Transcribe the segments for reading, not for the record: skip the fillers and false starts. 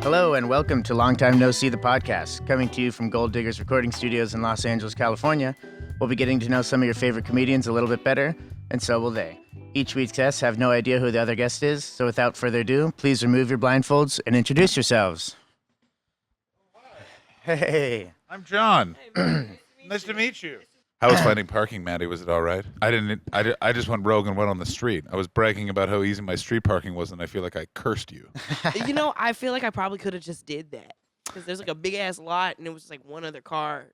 Hello and welcome to Long Time No See the podcast, coming to you from Gold Diggers Recording Studios in Los Angeles, California. We'll be getting to know some of your favorite comedians a little bit better, and so will they. Each week's guests have no idea who the other guest is, so without further ado, please remove your blindfolds and introduce yourselves. Hey. I'm John. Nice to meet you. How was finding parking, Maddie? Was it all right? I just went rogue and went on the street. I was bragging about how easy my street parking was, and I feel like I cursed you. You know, I feel like I probably could have just did that. Because there's like a big-ass lot, and it was just like one other car.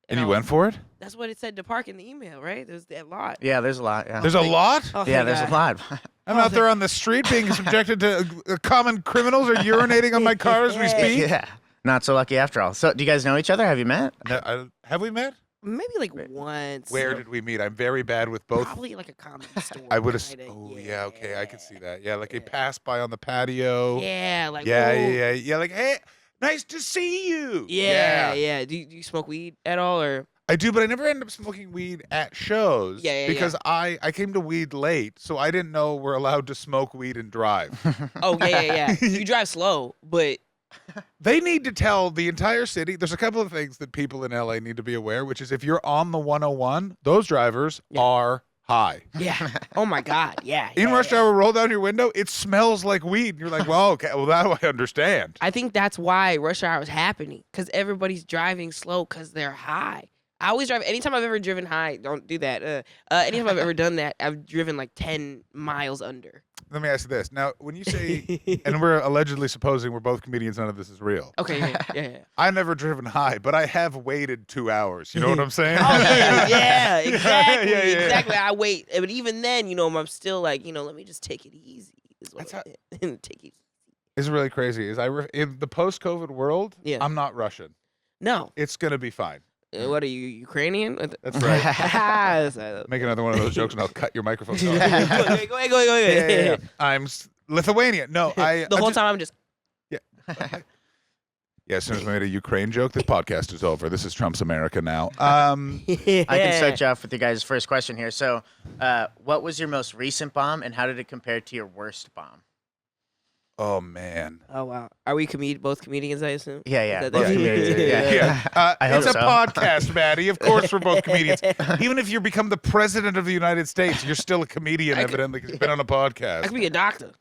And you went for it? That's what it said to park in the email, right? There's that lot. Yeah, there's a lot. Yeah. There's a lot? Oh, Yeah, thank there's God. a lot. I'm out there on the street being subjected to common criminals are urinating on my car as we speak. Yeah. Not so lucky after all. So, do you guys know each other? Have you met? Have we met? Maybe like once. Where did we meet? I'm very bad with both. Probably like a comedy store. I would have. kinda, Oh, yeah, okay. I could see that. Yeah, like a pass by on the patio. Yeah, like. Yeah. Like, hey, nice to see you. Yeah. Do you smoke weed at all, or? I do, but I never end up smoking weed at shows. Yeah, because I came to weed late, so I didn't know we're allowed to smoke weed and drive. Oh, yeah. You drive slow, but. They need to tell the entire city. There's a couple of things that people in LA need to be aware, which is if you're on the 101, those drivers are high. Yeah. Oh, my God. Yeah. In rush hour, roll down your window, it smells like weed. And you're like, well, okay, well, that I understand. I think that's why rush hour is happening, because everybody's driving slow because they're high. I always drive. Anytime I've ever driven high, don't do that. Anytime I've ever done that, I've driven like 10 miles under. Let me ask you this. Now, when you say, and we're allegedly supposing we're both comedians, none of this is real. Okay, yeah. I've never driven high, but I have waited 2 hours. You know what I'm saying? Oh, yeah, exactly. Yeah. Exactly. I wait. But even then, I'm still like, let me just take it easy. That's Take it. It's really crazy. In the post-COVID world, Yeah. I'm not Russian. No. It's going to be fine. What are you, Ukrainian? That's right. Make another one of those jokes and I'll cut your microphone off. Go ahead. Yeah. I'm Lithuanian. No, The whole time I'm just. Yeah, as soon as we made a Ukraine joke, this podcast is over. This is Trump's America now. I can start you off with your guys' first question here. So, what was your most recent bomb, and how did it compare to your worst bomb? Oh, man. Oh, wow. Are we both comedians, I assume? Yeah. Both comedians. Yeah. I hope It's a so. podcast, Maddie. Of course we're both comedians. Even if you become the president of the United States, you're still a comedian, evidently, because you've been on a I podcast. could be a doctor.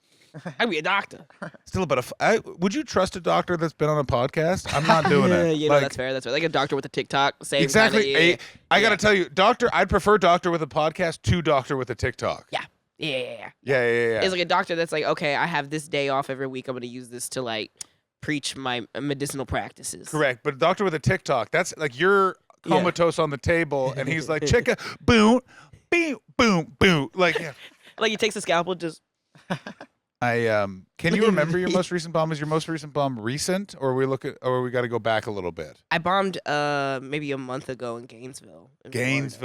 Still about would you trust a doctor that's been on a podcast? I'm not doing it. That's fair. That's fair. Like a doctor with a TikTok. Same Exactly. Kinda, I got to tell you, I'd prefer doctor with a podcast to doctor with a TikTok. Yeah. Yeah. It's like a doctor that's like, okay, I have this day off every week. I'm going to use this to like preach my medicinal practices. Correct. But a doctor with a TikTok, that's like you're comatose on the table and he's like, chicka, boom, boom. Like, yeah. Like he takes a scalpel, just. Can you remember your most recent bomb? Is your most recent bomb recent, or we got to go back a little bit? I bombed maybe a month ago in Gainesville.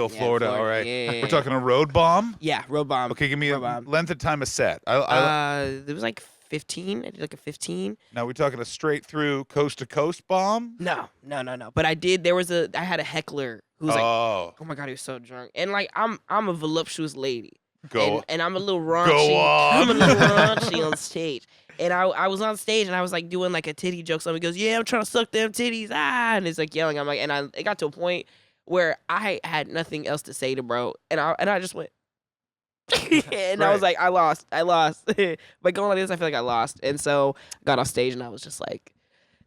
Florida. All right. Yeah. We're talking a road bomb? Yeah, road bomb. Okay, give me a bomb. length of time a set. It was like 15. I did like a 15. Now we're talking a straight through coast to coast bomb? No. But I did. I had a heckler who was like, oh my God, he was so drunk. And like, I'm a voluptuous lady. And I'm a little raunchy. Go on. I'm a little raunchy on stage. And I was on stage and I was like doing like a titty joke. Somebody goes, yeah, I'm trying to suck them titties. And it's like yelling. I'm like, it got to a point where I had nothing else to say to bro. And I just went. And I was like, I lost. By going like this, I feel like I lost. And so I got off stage and I was just like,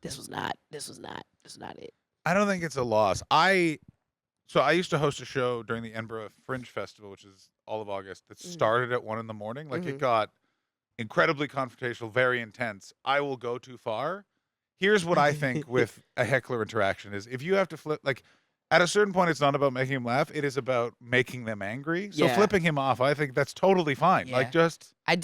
this was not it. I don't think it's a loss. So I used to host a show during the Edinburgh Fringe Festival, which is all of August, that started at 1 a.m. Like it got incredibly confrontational, very intense. I will go too far. Here's what I think with a heckler interaction is if you have to flip, like at a certain point, it's not about making him laugh. It is about making them angry. So flipping him off, I think that's totally fine. Yeah. Like just. I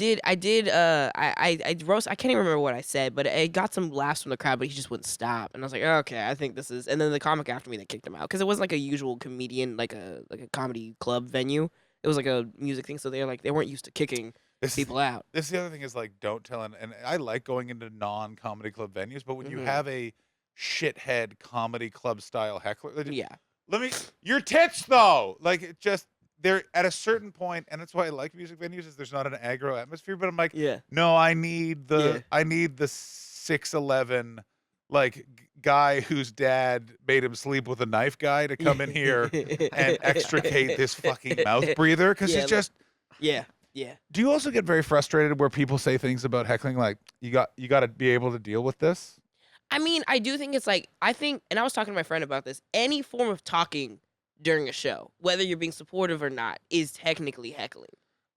roast. I can't even remember what I said, but it got some laughs from the crowd, but he just wouldn't stop. And I was like, oh, okay, I think this is. And then the comic after me that kicked him out because it wasn't like a usual comedian, like a comedy club venue. It was like a music thing, so they weren't used to kicking people out. This is the other thing is like don't tell and I like going into non-comedy club venues, but when you have a shithead comedy club style heckler, your tits though, like it just they're at a certain point, and that's why I like music venues is there's not an aggro atmosphere. But I'm like, Yeah. no, I need the 6'11" guy whose dad made him sleep with a knife guy to come in here and extricate this fucking mouth breather because it's just. Yeah. Do you also get very frustrated where people say things about heckling like you got to be able to deal with this? I mean, I do think it's like, and I was talking to my friend about this, any form of talking during a show, whether you're being supportive or not, is technically heckling.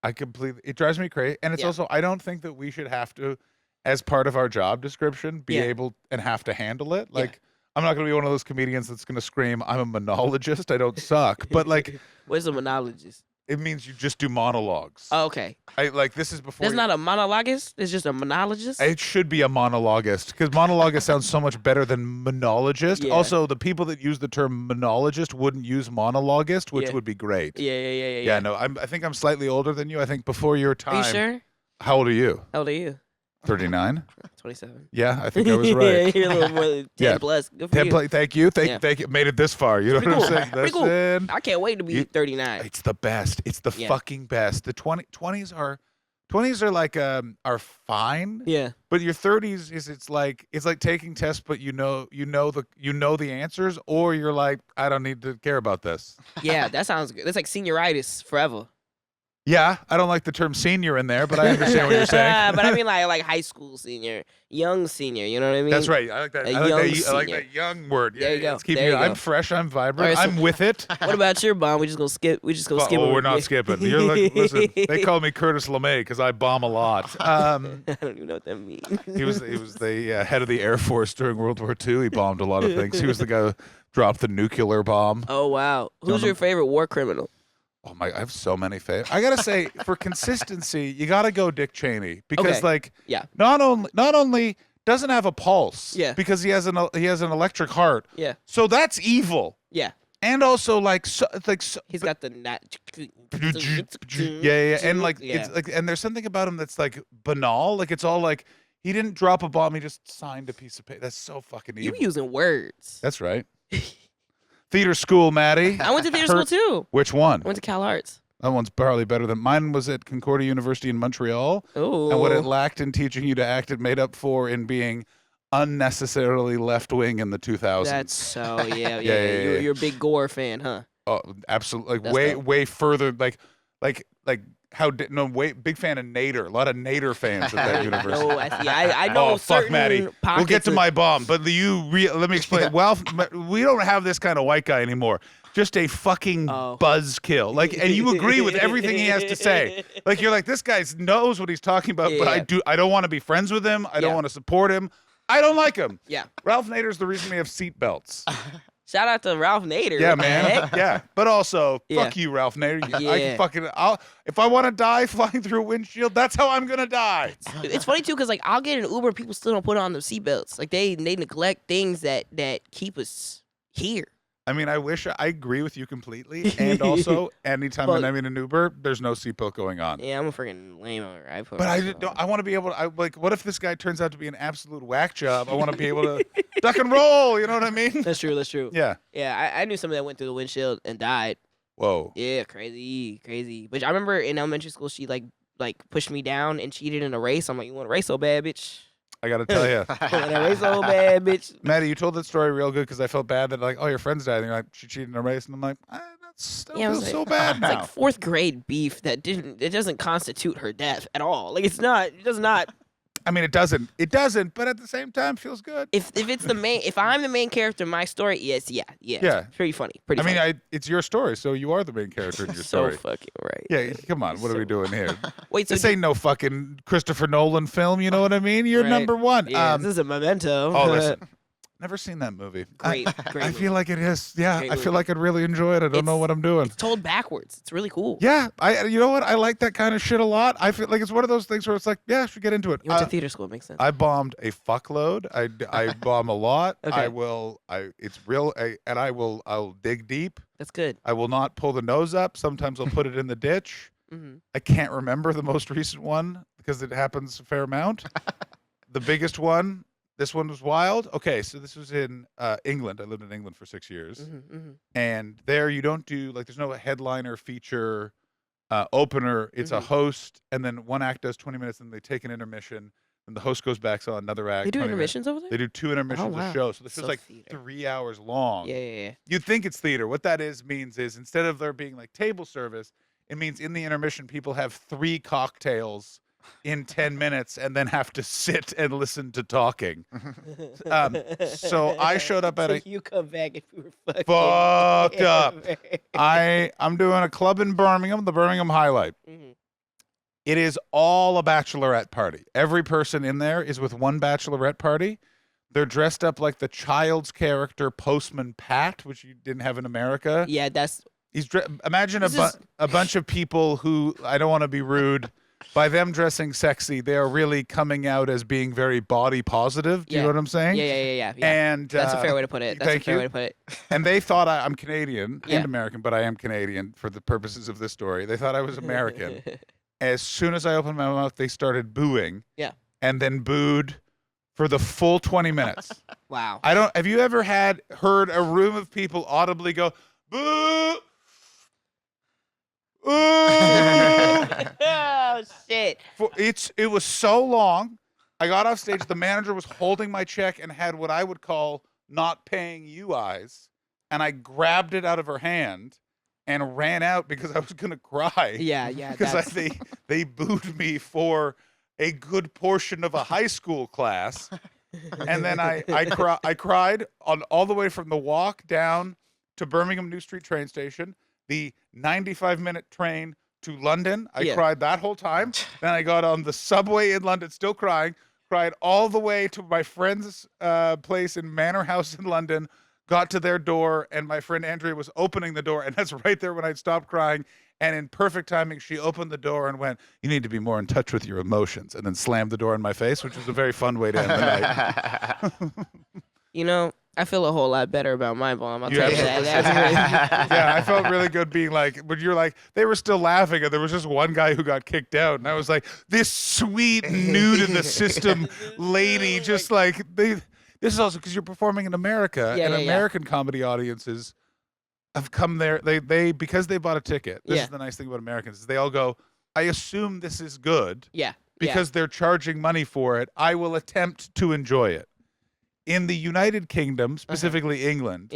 It drives me crazy. And it's also, I don't think that we should have to, as part of our job description, be able and have to handle it. Like, I'm not going to be one of those comedians that's going to scream, I'm a monologist, I don't suck. But like. What is a monologist? It means you just do monologues. Oh, okay. This is before. That's not a monologist. It's just a monologist. It should be a monologist because monologist sounds so much better than monologist. Yeah. Also, the people that use the term monologist wouldn't use monologist, which would be great. Yeah. No, I think I'm slightly older than you. I think before your time. Are you sure? How old are you? How old are you? 39. 27. Yeah, I think I was right. You're a little more than 10 plus. Good for 10 you. Thank you. Thank you. Made it this far. You know what I'm saying? Pretty cool. I can't wait to be 39. It's the best. It's the fucking best. The 20s are like are fine. Yeah. But your 30s it's like taking tests, but you know the answers, or you're like, I don't need to care about this. Yeah, that sounds good. That's like senioritis forever. Yeah, I don't like the term senior in there, but I understand what you're saying. But I mean like high school senior, young senior, you know what I mean? That's right. I like that. I like that young word. There you go. It's keeping I'm fresh, I'm vibrant, Right, I'm with it. What about your bomb? We just gonna skip. Oh, we're not skipping. You're like, listen, they call me Curtis LeMay because I bomb a lot. I don't even know what that means. He was the head of the Air Force during World War II. He bombed a lot of things. He was the guy who dropped the nuclear bomb. Oh wow. Who's your favorite war criminal? Oh my! I have so many favorites. I gotta say, for consistency, you gotta go Dick Cheney because, not only doesn't have a pulse, because he has an electric heart, so that's evil, and also he's got the and there's something about him that's like banal, like it's all like he didn't drop a bomb, he just signed a piece of paper. That's so fucking evil. You using words? That's right. Theater school, Maddie. I went to theater school too. Which one? I went to Cal Arts. That one's probably better than mine. Was at Concordia University in Montreal. Oh. And what it lacked in teaching you to act, it made up for in being unnecessarily left wing in the 2000s. That's so You're a big Gore fan, huh? Oh, absolutely. Like way further. Like big fan of Nader. A lot of Nader fans at that university. I know. Oh fuck, Maddie. We'll get to my bomb, but let me explain. Well, we don't have this kind of white guy anymore. Just a fucking buzzkill. Like, and you agree with everything he has to say. Like, you're like, this guy knows what he's talking about, but I don't want to be friends with him. I don't want to support him. I don't like him. Yeah. Ralph Nader's the reason we have seatbelts. Shout out to Ralph Nader. Yeah, man. Yeah. But also, fuck you, Ralph Nader. If I want to die flying through a windshield, that's how I'm going to die. It's funny, too, because, like, I'll get an Uber, people still don't put on the seatbelts. Like, they neglect things that keep us here. I mean, I agree with you completely. And also, anytime I'm in an Uber, there's no seatbelt going on. Yeah, I'm a freaking lame. But I want to be able to, what if this guy turns out to be an absolute whack job? I want to be able to duck and roll, you know what I mean? That's true. Yeah. Yeah, I knew somebody that went through the windshield and died. Whoa. Yeah, crazy. But I remember in elementary school, she, like pushed me down and cheated in a race. I'm like, you want to race so bad, bitch? I got to tell you. So bad, bitch. Maddie, you told that story real good because I felt bad that, like, oh, your friend's died. And you're like, she cheated in a race. And I'm like, that feels so bad now. It's like fourth grade beef it doesn't constitute her death at all. Like, it does not. I mean, it doesn't, but at the same time, feels good. If I'm the main character in my story, yes, yeah. It's pretty funny. I mean, it's your story, so you are the main character in your story. So fucking right. Yeah, come on, what are we doing here? Wait, so this ain't no fucking Christopher Nolan film, you know what I mean? You're number one. Yeah, this is a Memento. Oh, listen. Never seen that movie. Great I feel like it is. Yeah, I feel like I'd really enjoy it. I don't know what I'm doing. It's told backwards. It's really cool. Yeah, you know what? I like that kind of shit a lot. I feel like it's one of those things where it's like, yeah, I should get into it. You went to theater school. It makes sense. I bombed a fuckload. I bomb a lot. Okay. I'll dig deep. That's good. I will not pull the nose up. Sometimes I'll put it in the ditch. Mm-hmm. I can't remember the most recent one because it happens a fair amount. The biggest one This one was wild. Okay, so this was in England. I lived in England for 6 years. And there you don't do, like, there's no headliner, feature, opener. It's a host, and then one act does 20 minutes, and they take an intermission, and the host goes back on another act. They do 20 intermissions over there? They do 2 intermissions a show. So the show's like theater. 3 hours long. Yeah. You'd think it's theater. What that means is instead of there being like table service, it means in the intermission people have 3 cocktails in 10 minutes and then have to sit and listen to talking. So I showed up at you come back if you were fucked up. I'm doing a club in Birmingham, the Birmingham Highlight. It is all a bachelorette party. Every person in there is with one bachelorette party. They're dressed up like the Child's character Postman Pat, which you didn't have in America. Yeah, that's... Imagine a bunch of people who, I don't want to be rude, by them dressing sexy, they are really coming out as being very body positive. Do you know what I'm saying? Yeah. And that's a fair way to put it. That's a fair way to put it. And they thought I'm Canadian and American, but I am Canadian for the purposes of this story. They thought I was American. As soon as I opened my mouth, they started booing. Yeah. And then booed for the full 20 minutes. Wow. Have you ever heard a room of people audibly go, boo? Ooh. Oh shit! It was so long. I got off stage. The manager was holding my check and had what I would call not paying you eyes, and I grabbed it out of her hand and ran out because I was gonna cry. Yeah. Because they booed me for a good portion of a high school class, and then I cried on all the way from the walk down to Birmingham New Street train station. The 95-minute train to London. I cried that whole time. Then I got on the subway in London, still crying. Cried all the way to my friend's place in Manor House in London. Got to their door, and my friend Andrea was opening the door, and that's right there when I stopped crying. And in perfect timing, she opened the door and went, "You need to be more in touch with your emotions," and then slammed the door in my face, which was a very fun way to end the night. You know, I feel a whole lot better about my bomb. I'll tell you that. Yeah, I felt really good being like, but you're like, they were still laughing, and there was just one guy who got kicked out, and I was like, this sweet nude in the system lady, just like this is also because you're performing in America, and American comedy audiences have come there. They because they bought a ticket. This is the nice thing about Americans is they all go, I assume this is good. Yeah. Because they're charging money for it. I will attempt to enjoy it. In the United Kingdom, specifically England,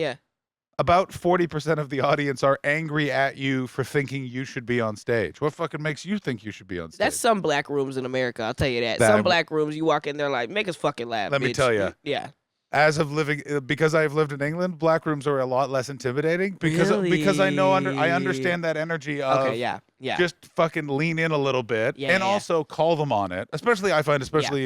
about 40% of the audience are angry at you for thinking you should be on stage. What fucking makes you think you should be on stage? That's some black rooms in America, I'll tell you that. Some black rooms, you walk in there like, make us fucking laugh, Let me tell you. Yeah. As of living, because I've lived in England, black rooms are a lot less intimidating because I know I understand that energy of just fucking lean in a little bit and also call them on it. Especially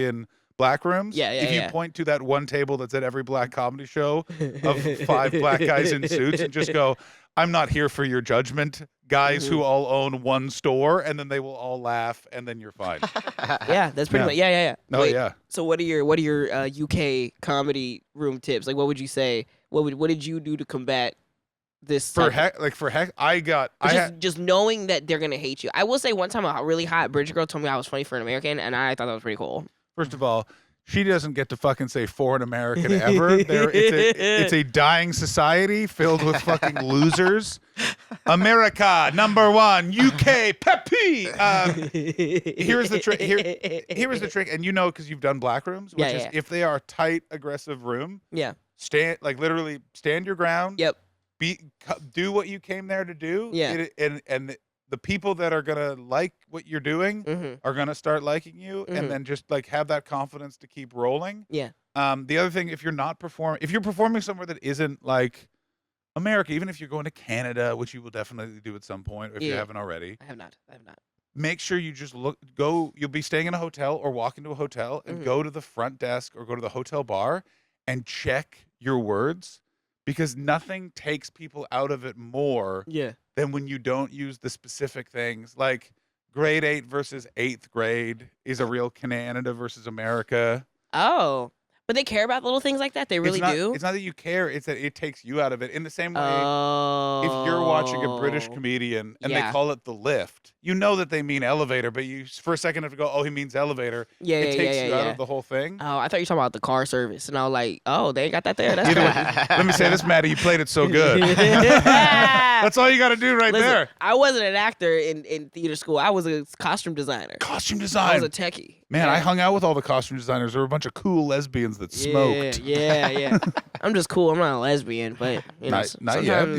in black rooms. If you point to that one table that's at every black comedy show of 5 black guys in suits and just go, I'm not here for your judgment, guys who all own one store, and then they will all laugh, and then you're fine. Yeah, that's pretty much. Yeah. No, Wait, so what are your UK comedy room tips? Like, what would you say? What did you do to combat this? Just knowing that they're gonna hate you. I will say one time a really hot British girl told me I was funny for an American, and I thought that was pretty cool. First of all, she doesn't get to fucking say for an American ever. It's a dying society filled with fucking losers. America, #1, UK, peppy. Here's the trick. Here's the trick, and you know because you've done black rooms, which is if they are a tight, aggressive room. Yeah. Literally stand your ground. Yep. Do what you came there to do. Yeah. And the people that are gonna like what you're doing are gonna start liking you, and then just like have that confidence to keep rolling. Yeah. The other thing, if you're performing somewhere that isn't like America, even if you're going to Canada, which you will definitely do at some point, if you haven't already. I have not. Make sure you just you'll be staying in a hotel or walk into a hotel and go to the front desk or go to the hotel bar and check your words, because nothing takes people out of it more than when you don't use the specific things. Like grade 8 versus 8th grade is a real Canada versus America. Oh, but they care about little things like that? They really do? It's not that you care. It's that it takes you out of it. In the same way, if you're watching a British comedian and they call it the lift, you know that they mean elevator, but you for a second have to go, oh, he means elevator. It takes you out of the whole thing. Oh, I thought you were talking about the car service, and I was like, oh, they ain't got that there. That's Either way, let me say this, Maddie, you played it so good. That's all you got to do right there. I wasn't an actor in theater school. I was a costume designer. Costume design. I was a techie. Man, I hung out with all the costume designers. There were a bunch of cool lesbians that smoked. Yeah. I'm just cool. I'm not a lesbian, but you know, not yet.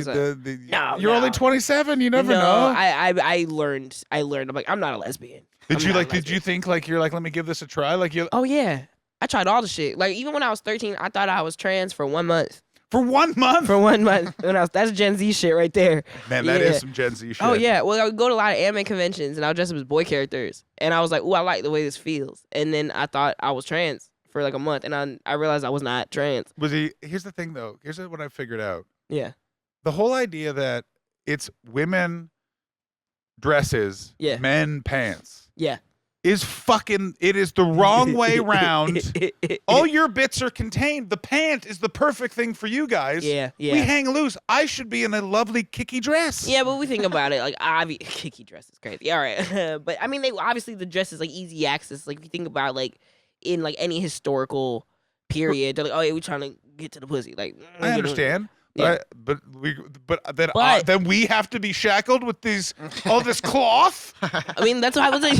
No, you're only 27. You never know. I learned. I'm like, I'm not a lesbian. Did you think like you're like, let me give this a try? Like you? Oh yeah, I tried all the shit. Like even when I was 13, I thought I was trans for 1 month. For 1 month? For 1 month. That's Gen Z shit right there. Man, that is some Gen Z shit. Oh yeah. Well, I would go to a lot of anime conventions and I would dress up as boy characters, and I was like, ooh, I like the way this feels. And then I thought I was trans for like a month, and I realized I was not trans. Here's the thing though. Here's what I figured out. Yeah. The whole idea that it's women dresses, men pants. Yeah. It is the wrong way round. All your bits are contained. The pant is the perfect thing for you guys. Yeah. We hang loose. I should be in a lovely kicky dress. Yeah, but we think about it like kicky dress is crazy. All right. But I mean, obviously the dress is like easy access. Like if you think about like in like any historical period, they're like, oh yeah, we trying to get to the pussy. Like I understand. Yeah. But then we have to be shackled with all this cloth. I mean, that's what I was like.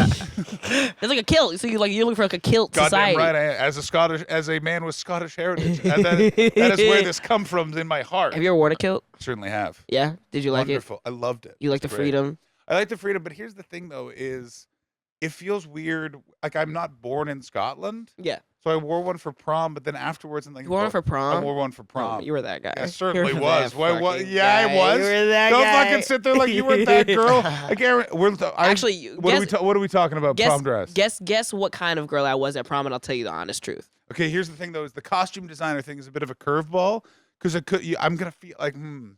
It's like a kilt. So you're looking for like a kilt society. Goddamn right. As a man with Scottish heritage, that is where this comes from in my heart. Have you ever worn a kilt? Certainly have. Yeah. Did you like it? Wonderful. I loved it. You like the freedom? I like the freedom, but here's the thing though: is it feels weird. Like I'm not born in Scotland. Yeah. So I wore one for prom, but then afterwards, and like, you wore one for prom? I wore one for prom. Oh, you were that guy. I certainly was. What? Yeah, I was. You were that Don't guy. fucking sit there like you weren't that girl. Actually, what are we talking about? Prom dress. Guess what kind of girl I was at prom, and I'll tell you the honest truth. Okay, here's the thing though: is the costume designer thing is a bit of a curveball because I'm gonna feel like I'm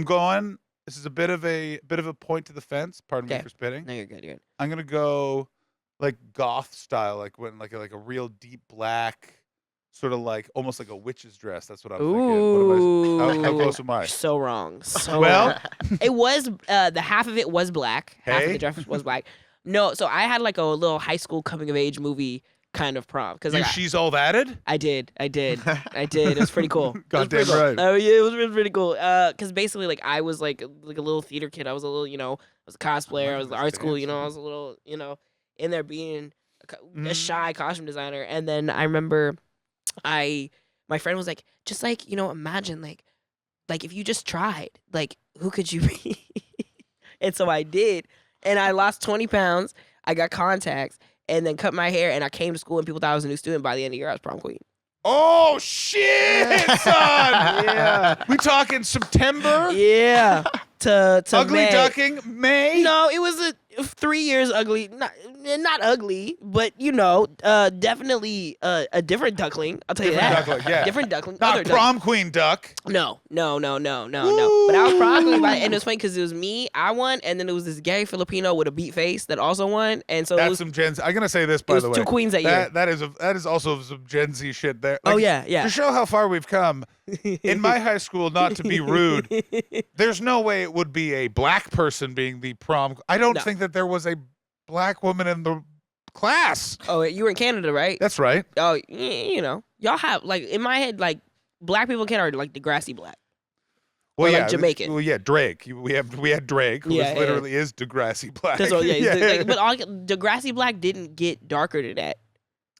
going. This is a bit of a point to the fence. Pardon me for spitting. No, you're good. You're good. I'm gonna go like goth style, like when like a real deep black, sort of like almost like a witch's dress. That's what I'm thinking. How close am I? You're so wrong. So well, wrong. It was the half of it was black. Half of the dress was black. No, so I had like a little high school coming of age movie kind of prom because She's All Thatted. I did. It was pretty cool. Goddamn right. Oh yeah, it was really pretty cool. Because basically, like I was like a little theater kid. I was a little, I was a cosplayer. I was in art school. I was a little, in there being a shy costume designer. And then I remember my friend was like, just like, imagine like if you just tried, like who could you be? And so I did. And I lost 20 pounds. I got contacts and then cut my hair. And I came to school and people thought I was a new student. By the end of the year, I was prom queen. Oh, shit, son. Yeah. We talking September? Yeah. To Ugly May. ducking, May? No, it was 3 years ugly. Not ugly, but definitely a different duckling. I'll tell you that. Different duckling, yeah. Different duckling. Not prom queen duck. No. But I was prom queen, and it was funny because it was me, I won, and then there was this gay Filipino with a beat face that also won, and so that's some Gen Z. I'm gonna say this by the way. Two queens that year. That is also some Gen Z shit there. Like, oh yeah. To show how far we've come. In my high school, not to be rude, there's no way it would be a black person being the prom. I don't think that there was a black woman in the class. Oh, you were in Canada, right? That's right. Oh, y'all have like in my head like black people in Canada are like Degrassi black. Well, like Jamaican. Well, yeah, Drake. We had Drake, who literally is Degrassi black. That's what, but Degrassi black didn't get darker to that.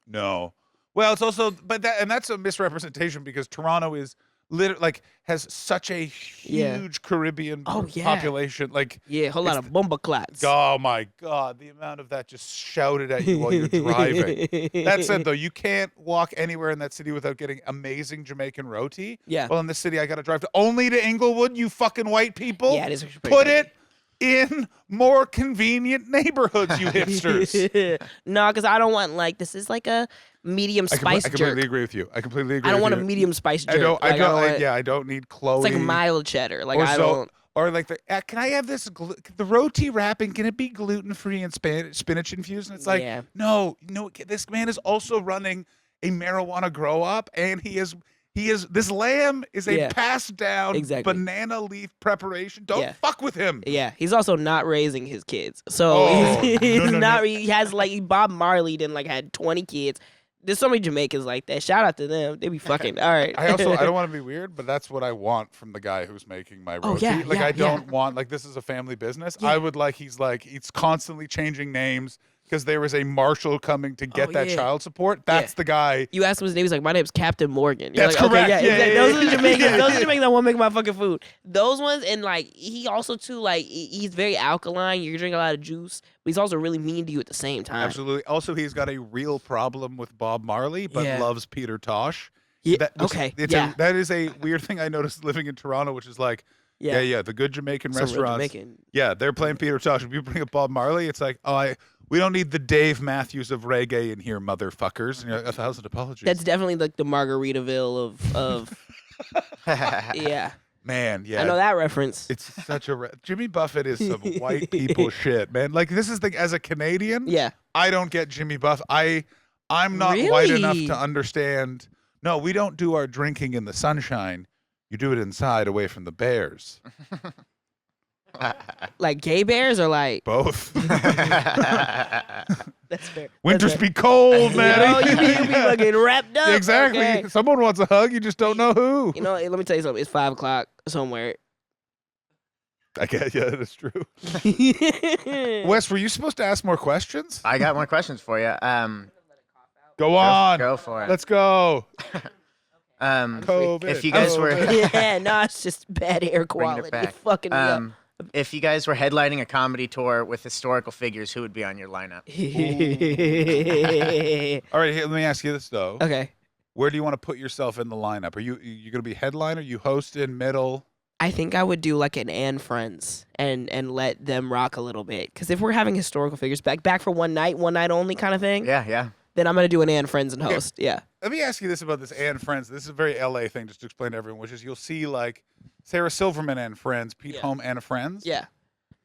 No. Well, it's also, that's a misrepresentation because Toronto is literally like has such a huge Caribbean population. Like, whole lot of bomba clats. Oh my God, the amount of that just shouted at you while you're driving. That said, though, you can't walk anywhere in that city without getting amazing Jamaican roti. Yeah. Well, in this city, I got to drive only to Inglewood. You fucking white people. Yeah, it is. Put it in more convenient neighborhoods, you hipsters. No, because I don't want this is like a medium spice jerk. I completely agree with you. I don't want a medium spice jerk. I don't need Chloe. It's like mild cheddar. Like or like can I have this the roti wrapping? Can it be gluten free and spinach infused? And it's like no. This man is also running a marijuana grow up, and he This lamb is a Yeah. passed down Exactly. banana leaf preparation. Don't Yeah. fuck with him. Yeah, he's also not raising his kids, so Oh, he's no. not. He has like Bob Marley then like had 20 kids. There's so many Jamaicans like that. Shout out to them. They be fucking all right. I don't want to be weird, but that's what I want from the guy who's making my roti. yeah, Like yeah, I don't want like this is a family business. Yeah. I would like he's constantly changing names because there is a marshal coming to get that yeah. child support. That's the guy. You asked him his name. He's like, my name's Captain Morgan. You're That's like, correct. Okay, Yeah, exactly. yeah, Those are the Jamaicans. yeah, Those are yeah. the Jamaicans that won't make my fucking food. Those ones, and like he also too like he's very alkaline. You drink a lot of juice, but he's also really mean to you at the same time. Absolutely. Also, he's got a real problem with Bob Marley, but Yeah. loves Peter Tosh. Yeah. Okay. That is a weird thing I noticed living in Toronto, which is like, yeah, the good Jamaican Some real restaurants. Jamaican. Yeah, they're playing Peter Tosh. If you bring up Bob Marley, it's like, we don't need the Dave Matthews of reggae in here, motherfuckers. And you're like, 1,000 apologies. That's definitely like the Margaritaville of yeah. Man, yeah. I know that reference. It's such a Jimmy Buffett is some white people shit, man. Like this is as a Canadian, Yeah. I don't get Jimmy Buffett. I'm not white enough Really? to understand. No, we don't do our drinking in the sunshine. You do it inside, away from the bears. Like gay bears or like Both. that's fair. Winters That's be cold, fair. man. You be fucking wrapped up. Exactly. Okay. Someone wants a hug, you just don't know who. You know, let me tell you something. It's 5 o'clock somewhere. I guess, yeah, that's true. Wes, were you supposed to ask more questions? I got more questions for you. Go on. Go for it. Let's go. If you COVID. guys were Yeah, no, it's just bad air quality. back. It's fucking me up. if you guys were headlining a comedy tour with historical figures, who would be on your lineup? All right, here, let me ask you this though. Okay. Where do you want to put yourself in the lineup? Are you going to be headliner? You host in middle? I think I would do like an and friends and let them rock a little bit. Because if we're having historical figures back for one night only kind of thing, Yeah. then I'm gonna do an and friends and host. Yeah. Let me ask you this about this and friends. This is a very LA thing, just to explain to everyone, which is you'll see like Sarah Silverman and friends, Pete Yeah. Holmes and friends. Yeah.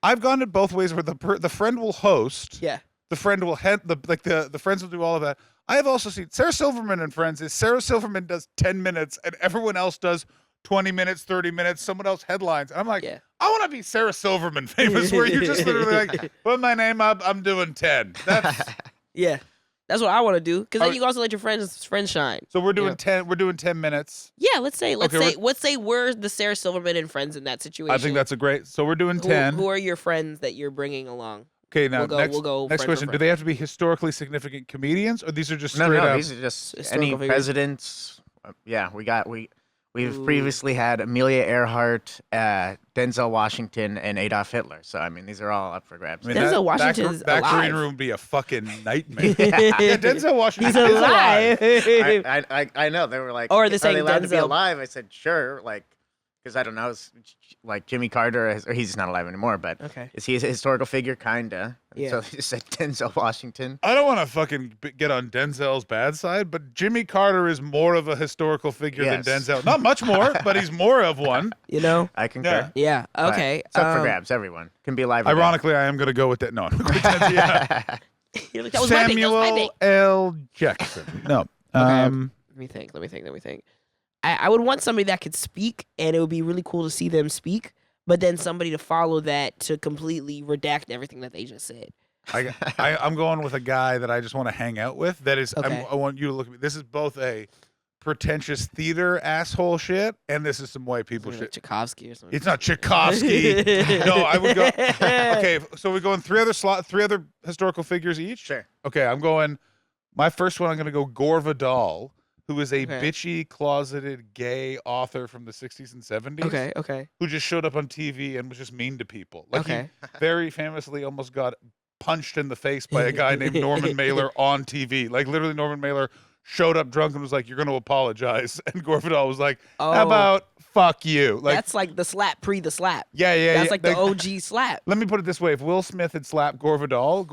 I've gone it both ways, where the friend will host. Yeah. The friend will head the friends will do all of that. I have also seen Sarah Silverman and friends. Is Sarah Silverman does 10 minutes and everyone else does 20 minutes, 30 minutes. Someone else headlines. And I'm like, Yeah. I want to be Sarah Silverman famous, where you're just literally like, put my name up. I'm doing 10. That's Yeah. That's what I want to do. Because then Oh. you can also let your friends shine. so we're doing Yeah. 10. We're doing 10 minutes. Yeah. Let's say Okay, we're the Sarah Silverman and friends in that situation. I think that's a great. So we're doing who, 10. Who are your friends that you're bringing along? Okay, now we'll go next friend for question. Do friend. they have to be historically significant comedians, or these are just No, straight up? these are just Historical any figures. presidents. Yeah, we've Ooh. previously had Amelia Earhart, Denzel Washington, and Adolf Hitler. So I mean, these are all up for grabs. I mean, Denzel that Washington's green alive. room would be a fucking nightmare. Yeah, Denzel Washington He's is alive. alive. I know they were like, Or they're are saying they allowed to be Denzel- alive? I said sure, like because I don't know, it's like Jimmy Carter, or he's not alive anymore, but Okay. is he a historical figure? Kinda. Yeah. So he said Denzel Washington. I don't want to fucking get on Denzel's bad side, but Jimmy Carter is more of a historical figure Yes. than Denzel. Not much more, but he's more of one. You know? I concur. Yeah. But Okay. it's up for grabs. Everyone can be alive. or dead. Ironically, I am going to go with that. No, I'm going with Denzel. Yeah. You're like, that was my pick. That was my Samuel pick. L. Jackson. No. Let me think. I would want somebody that could speak, and it would be really cool to see them speak, but then somebody to follow that to completely redact everything that they just said. I'm going with a guy that I just want to hang out with. That is, Okay. I want you to look at me. This is both a pretentious theater asshole shit, and this is some white people Like shit. Tchaikovsky or something. It's not Tchaikovsky. No, I would go. Okay, so we're going three other historical figures each. Sure. Okay, I'm going. My first one, I'm going to go Gore Vidal, who is a Okay. bitchy, closeted, gay author from the 60s and 70s. Okay. Who just showed up on TV and was just mean to people. Like Okay. he very famously almost got punched in the face by a guy named Norman Mailer on TV. Like literally, Norman Mailer showed up drunk and was like, "You're going to apologize," and Gore Vidal was like, Oh, "How about fuck you?" Like, that's like the slap the slap. yeah. That's like the OG slap. Let me put it this way: if Will Smith had slapped Gore Vidal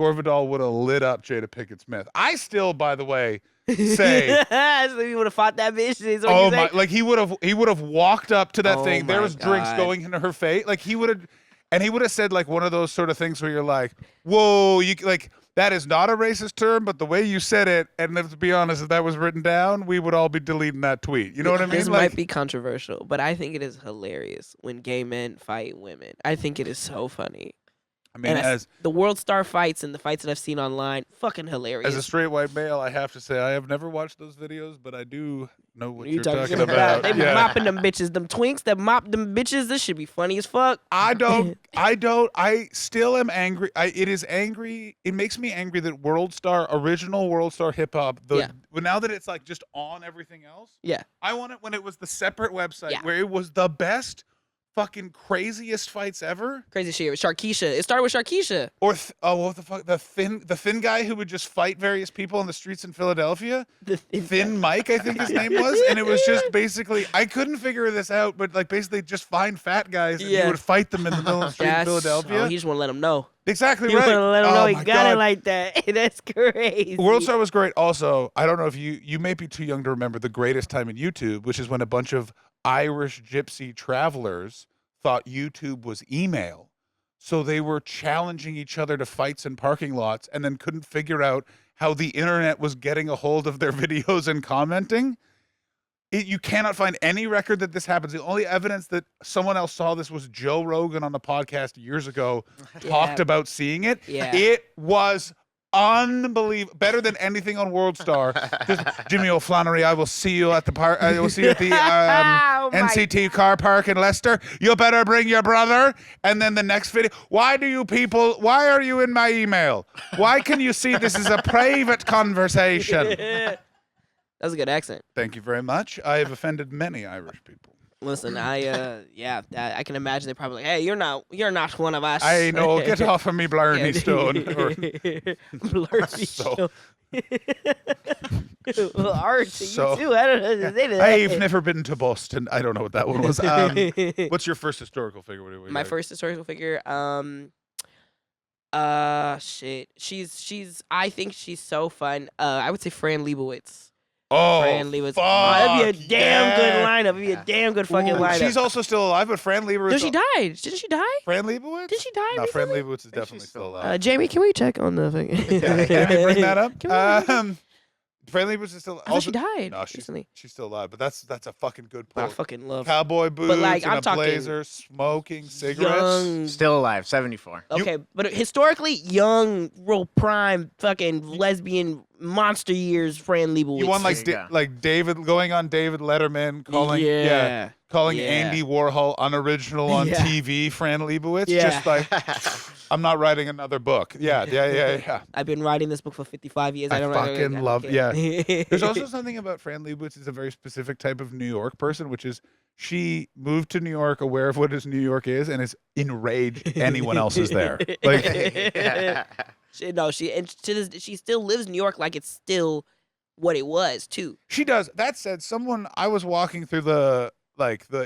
would have lit up Jada Pinkett Smith. I still, by the way, say, so he would have fought that bitch. Is what oh you my, say? like he would have walked up to that Oh thing. There my was drinks God. going into her face. Like he would have. And he would have said like one of those sort of things where you're like, whoa, you like that is not a racist term, but the way you said it, and to be honest, if that was written down, we would all be deleting that tweet. You know what I mean? This Like, might be controversial, but I think it is hilarious when gay men fight women. I think it is so funny. I mean, And as the World Star fights and the fights that I've seen online, fucking hilarious. as a straight white male, I have to say I have never watched those videos, but I do know what you you're talking about. about? They be Yeah. mopping them bitches, them twinks that mop them bitches. This should be funny as fuck. I still am angry. It makes me angry that original World Star hip hop, Yeah. but now that it's like just on everything else, Yeah. I want it when it was the separate website Yeah. where it was the best, fucking craziest fights ever. Crazy shit with Sharkeisha. It started with Sharkeisha. Or what the fuck, the thin guy who would just fight various people on the streets in Philadelphia. Thin Mike, I think his name was, and it was just basically I couldn't figure this out, but like basically just find fat guys and you Yeah. would fight them in the middle of the street in Philadelphia. Oh, he just want to let them know. Exactly He right. want to let them know he my got it God. like that. That's crazy. World Star was great. Also, I don't know if you may be too young to remember the greatest time in YouTube, which is when a bunch of Irish gypsy travelers thought YouTube was email. So they were challenging each other to fights in parking lots and then couldn't figure out how the internet was getting a hold of their videos and commenting. You cannot find any record that this happens. The only evidence that someone else saw this was Joe Rogan on a podcast years ago talked about seeing it. Yeah. It was unbelievable. Better than anything on World Star. Just, Jimmy O'Flannery, I will see you at the park. I will see you at the Oh my NCT car park in Leicester. You better bring your brother. And then the next video. Why are you in my email? Why can you see this is a private conversation? That was a good accent. Thank you very much. I have offended many Irish people. Listen, I can imagine they're probably like, hey, you're not one of us. I know. Get off of me, Blarney Stone. Blarney So- Stone. Well, art to So- you too. I don't know. How to say that. I've never been to Boston. I don't know what that one was. What's your first historical figure? What do you My like? first historical figure. Shit. She's. I think she's so fun. I would say Fran Lebowitz. Oh, Fran Lebowitz. fuck, That'd be a damn good yeah. lineup. It'd be a damn good fucking Ooh, lineup. she's also still alive, but Fran Lebowitz. No, she died. Didn't she die? Fran Lebowitz? Did she die No, Fran recently? Lebowitz is definitely still alive. Jamie, can we check on the thing? Yeah, can we bring that up? Can we- Fran Lebowitz is still. I thought she died No, recently. she's still alive, but that's a fucking good I point. fucking love Cowboy boots like, and I'm a talking blazer, smoking cigarettes. young. Still alive, 74. Okay, but historically young, real prime, fucking lesbian monster years. Fran Lebowitz. You want There you go. like David going on David Letterman calling calling Yeah. Andy Warhol unoriginal on Yeah. TV. Fran Lebowitz Yeah. just like I'm not writing another book. Yeah. I've been writing this book for 55 years. I I don't fucking love- yeah. There's also something about Fran Lebowitz is a very specific type of New York person, which is she moved to New York aware of what New York is and is enraged anyone else is there. Like She still lives in New York like it's still what it was too. she does. That said, I was walking through the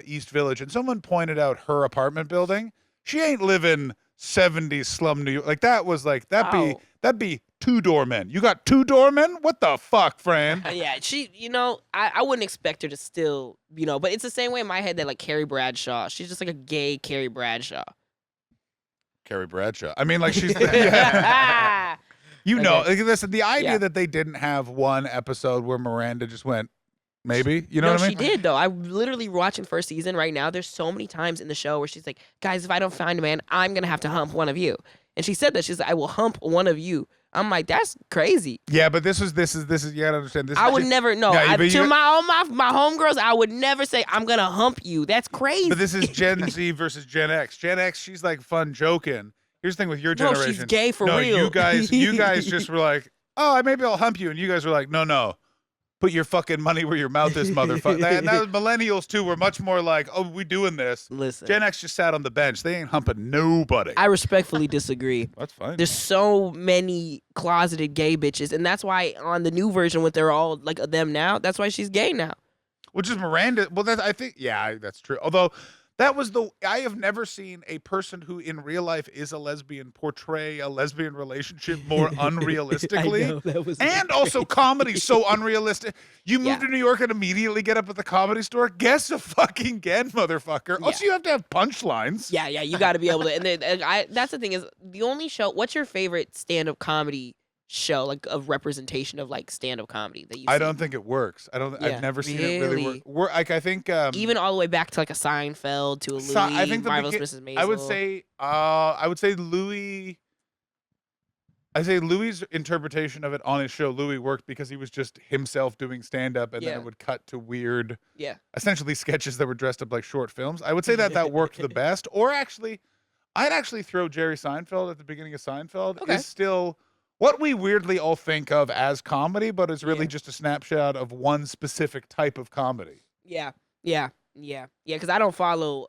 East Village and someone pointed out her apartment building. She ain't living 70s slum New York. Like that'd be two doormen. You got two doormen? What the fuck, Fran? Yeah, she, I wouldn't expect her to still, but it's the same way in my head that like Carrie Bradshaw. She's just like a gay Carrie Bradshaw. Carrie Bradshaw. I mean, like she's yeah. Okay. Listen, the idea Yeah. that they didn't have one episode where Miranda just went, maybe, you know No, what I mean? she did though. I'm literally watching first season right now. There's so many times in the show where she's like, "Guys, if I don't find a man, I'm gonna have to hump one of you." And she said that she's like, "I will hump one of you." I'm like, that's crazy. Yeah, but this is you gotta understand this. I is would just- never no. Yeah, but To you- my homegirls, I would never say I'm gonna hump you. That's crazy. But this is Gen Z versus Gen X. Gen X, she's like fun joking. Here's the thing with your No, generation. she's gay for no, real. you guys just were like, oh, maybe I'll hump you, and you guys were like, no. Put your fucking money where your mouth is, motherfucker. And that was millennials too. Were much more like, oh, we doing this. Listen, Gen X just sat on the bench. They ain't humping nobody. I respectfully disagree. That's fine. There's so many closeted gay bitches, and that's why on the new version, when they're all like them now, that's why she's gay now. Which is Miranda. Well, I think, yeah, that's true. Although I have never seen a person who in real life is a lesbian portray a lesbian relationship more unrealistically. I know, that was and also comedy so unrealistic. You move Yeah. to New York and immediately get up at the Comedy Store. Guess a fucking again, motherfucker. Yeah. Also, you have to have punchlines. Yeah, you got to be able to. And then that's the thing is the only show. What's your favorite stand-up comedy show, like of representation of like stand-up comedy that you? I don't think it works. I've never seen it really work. Like I think even all the way back to like a Seinfeld to a Louis, I think Marvelous Mrs. Maisel. I would say Louis. I say Louis' interpretation of it on his show, Louis, worked because he was just himself doing stand-up, and then it would cut to weird, essentially sketches that were dressed up like short films. I would say that worked the best. Or actually, I'd actually throw Jerry Seinfeld at the beginning of Seinfeld is still what we weirdly all think of as comedy, but it's really just a snapshot of one specific type of comedy. Yeah. Because I don't follow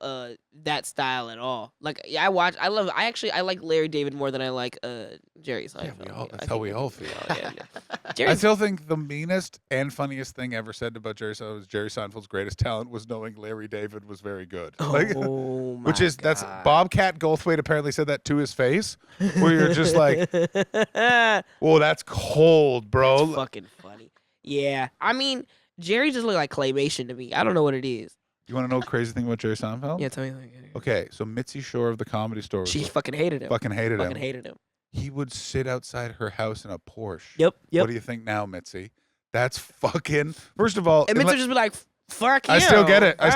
that style at all. Like I like Larry David more than I like Jerry Seinfeld. That's how we all feel. Yeah. I still think the meanest and funniest thing ever said about Jerry Seinfeld was Jerry Seinfeld's greatest talent was knowing Larry David was very good. That's Bobcat Goldthwait apparently said that to his face, where you're just like, whoa, that's cold, bro. That's fucking funny. Yeah, I mean, Jerry just looked like claymation to me. I don't know what it is. You want to know a crazy thing about Jerry Seinfeld? Yeah, tell me. Okay, so Mitzi Shore of the Comedy Store. She fucking hated him. Fucking hated him. He would sit outside her house in a Porsche. Yep. What do you think now, Mitzi? That's fucking. First of all, and Mitzi would just be like, "Fuck you." I still get it. I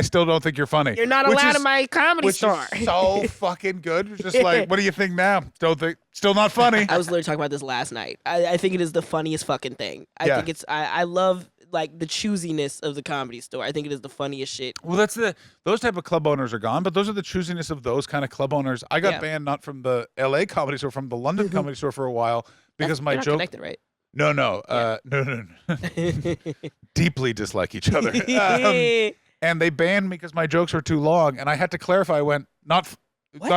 still don't think you're funny. You're not allowed in my Comedy Store. Is so fucking good. Just like, what do you think now? Still not funny. I was literally talking about this last night. I think it is the funniest fucking thing. I think it's. I love like the choosiness of the Comedy Store. I think it is the funniest shit. Well, those type of club owners are gone, but those are the choosiness of those kind of club owners. I got banned not from the LA Comedy Store, from the London Comedy Store for a while because my joke. Connected, right? No. No. Deeply dislike each other. And they banned me because my jokes were too long, and I had to clarify. I went, not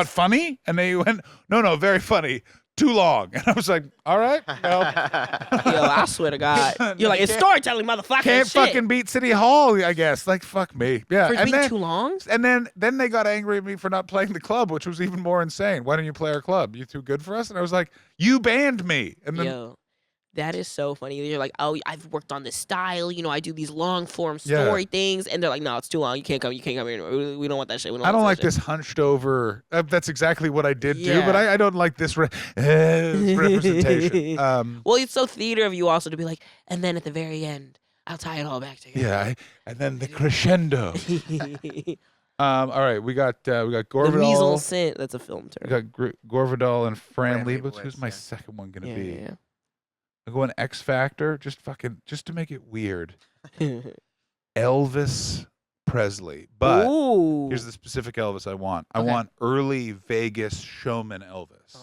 funny? And they went, no, very funny. Too long. And I was like, all right. Well. Yo, I swear to God. You're like, it's storytelling, motherfucker. Can't fucking beat City Hall, I guess. Like, fuck me. Yeah. For being too long? And then they got angry at me for not playing the club, which was even more insane. Why don't you play our club? You too good for us? And I was like, you banned me. And then, yo, that is so funny. You're like, oh, I've worked on this style. You know, I do these long form story things. And they're like, no, it's too long. You can't come here anymore. We don't want that shit. I don't like this hunched over. That's exactly what I did do, but I don't like this representation. Well, it's so theater of you also to be like, and then at the very end, I'll tie it all back together. Yeah, and then the crescendo. All right, we got Gore The Vidal. mise en scène. That's a film term. We got Gore Vidal and Fran Lebowitz. Who's my second one gonna be? Yeah. I'm going X Factor, just to make it weird. Elvis Presley, but here's the specific Elvis I want. I want early Vegas showman Elvis.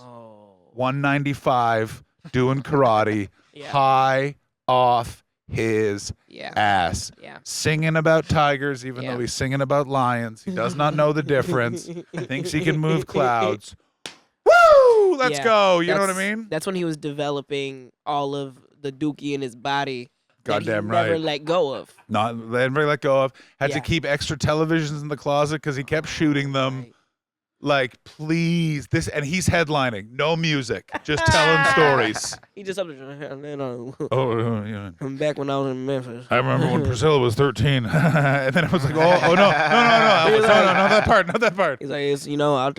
195, doing karate, high off his ass, singing about tigers, even though he's singing about lions. He does not know the difference. Thinks he can move clouds. Woo! Let's go. You know what I mean? That's when he was developing all of the dookie in his body. Goddamn that he never let go of. Never let go of. Had to keep extra televisions in the closet because he kept shooting them. Right. Like, please, and he's headlining, no music, just telling stories. He just up there. Yeah. I'm back when I was in Memphis. I remember when Priscilla was 13, and then I was like, no, Elvis, no, not that part. He's like,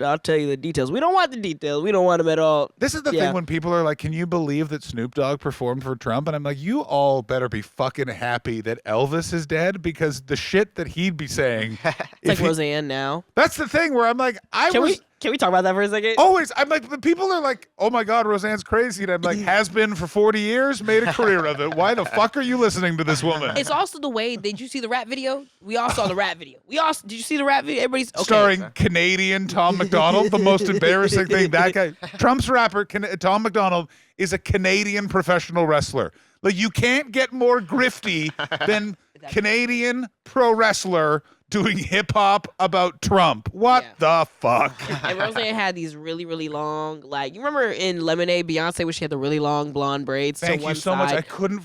I'll tell you the details. We don't want the details. We don't want them at all. This is the thing when people are like, can you believe that Snoop Dogg performed for Trump? And I'm like, you all better be fucking happy that Elvis is dead, because the shit that he'd be saying. It's like Roseanne now. That's the thing where I'm like, Can we talk about that for a second? Always. I'm like, the people are like, oh my God, Roseanne's crazy. And I'm like, has been for 40 years, made a career of it. Why the fuck are you listening to this woman? It's also the way, did you see the rap video? We all saw the rap video. Did you see the rap video? Everybody's okay. Starring Canadian Tom McDonald, the most embarrassing thing. That guy, Trump's rapper, Tom McDonald, is a Canadian professional wrestler. Like, you can't get more grifty than Canadian pro wrestler doing hip hop about Trump. What the fuck? And Roseanne had these really, really long, like, you remember in Lemonade, Beyonce, where she had the really long blonde braids to Thank one you so side? much. I couldn't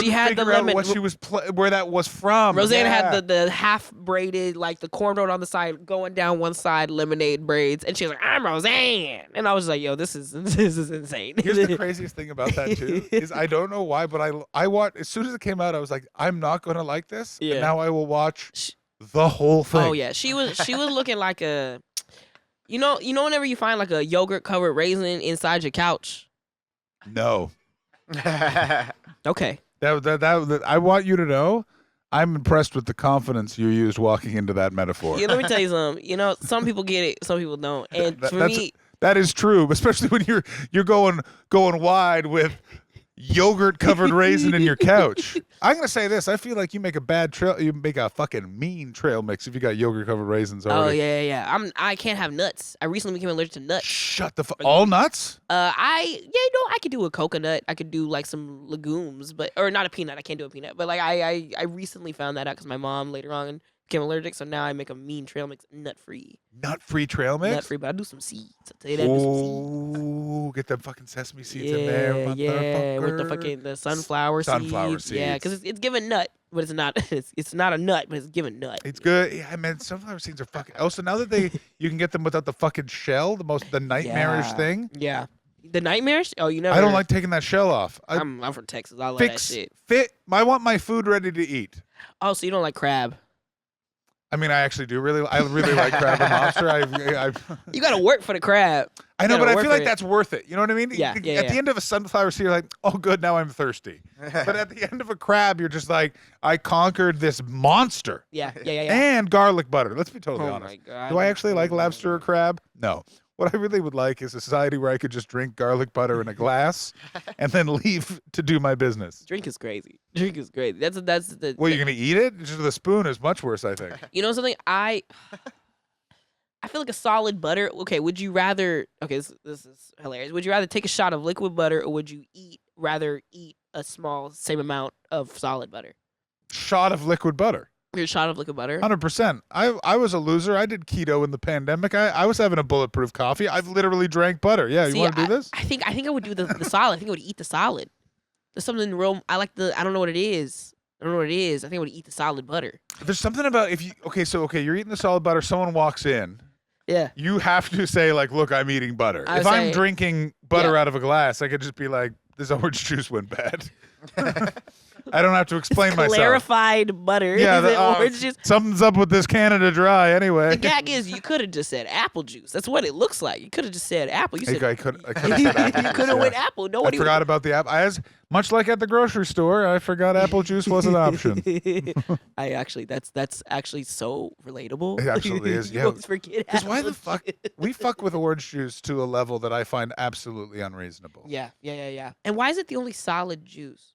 She had figure the out lemon- what she was where that was from. Roseanne had the half braided, like the cornrow on the side, going down one side, lemonade braids, and she was like, "I'm Roseanne," and I was like, "Yo, this is insane." Here's the craziest thing about that too is I don't know why, but I watched as soon as it came out. I was like, I'm not going to like this. Yeah. And now I will watch the whole thing. Oh yeah, she was looking like a, you know, whenever you find like a yogurt covered raisin inside your couch. No. Okay. That I want you to know, I'm impressed with the confidence you used walking into that metaphor. Yeah, let me tell you something. You know, some people get it, some people don't. And for me, that is true, especially when you're going wide with yogurt covered raisin in your couch. I'm gonna say this: I feel like you make a fucking mean trail mix if you got yogurt covered raisins already. Oh yeah. I can't have nuts. I recently became allergic to nuts. Shut the fuck. All nuts? I could do a coconut. I could do like some legumes, or not a peanut. I can't do a peanut. But like I recently found that out because my mom later on became allergic. So now I make a mean trail mix, nut free. Nut free trail mix? Nut free, but I do some seeds. I'll tell you that. I do some seeds. Oh, get them fucking sesame seeds in there, Yeah, with motherfucker. the sunflower seeds. Yeah, because it's giving nut, but it's not. It's not a nut, but it's giving nut. It's good. Yeah, man, sunflower seeds are fucking. Also, now that you can get them without the fucking shell, the nightmarish thing. Yeah, the nightmarish. Oh, you never. I don't like taking that shell off. I'm from Texas. I love that shit. I want my food ready to eat. Oh, so you don't like crab? I mean, I actually do really like crab and lobster. You gotta work for the crab. I know, but I feel like that's worth it. You know what I mean? Yeah. At the end of a sunflower seed, you're like, oh, good, now I'm thirsty. But at the end of a crab, you're just like, I conquered this monster. Yeah. And garlic butter. Let's be totally honest. My God. Do I actually like lobster or crab? No. What I really would like is a society where I could just drink garlic butter in a glass and then leave to do my business. Drink is crazy. That's the. Well, you're gonna eat it? Just with a spoon is much worse, I think. You know something? I feel like a solid butter. Okay, would you rather? Okay, this is hilarious. Would you rather take a shot of liquid butter, or would you rather eat a small same amount of solid butter? Shot of liquid butter. Your shot of liquid butter. 100%. I was a loser. I did keto in the pandemic. I was having a bulletproof coffee. I've literally drank butter. Yeah, you want to do this? I think I would do the solid. I think I would eat the solid. There's something real. I don't know what it is. I think I would eat the solid butter. There's something about you're eating the solid butter. Someone walks in. Yeah. You have to say like, look, I'm eating butter. If I'm drinking butter out of a glass, I could just be like, this orange juice went bad. I don't have to explain myself. Clarified butter. Yeah, orange juice. Something's up with this Canada Dry anyway. The gag is you could have just said apple juice. That's what it looks like. You could have just said apple. You said I could have said apple you juice, could have went apple. Nobody I forgot about the apple. Much like at the grocery store, I forgot apple juice was an option. That's actually so relatable. It absolutely is. You Yeah. always forget apple. Why the fuck we fuck with orange juice to a level that I find absolutely unreasonable. Yeah. And why is it the only solid juice?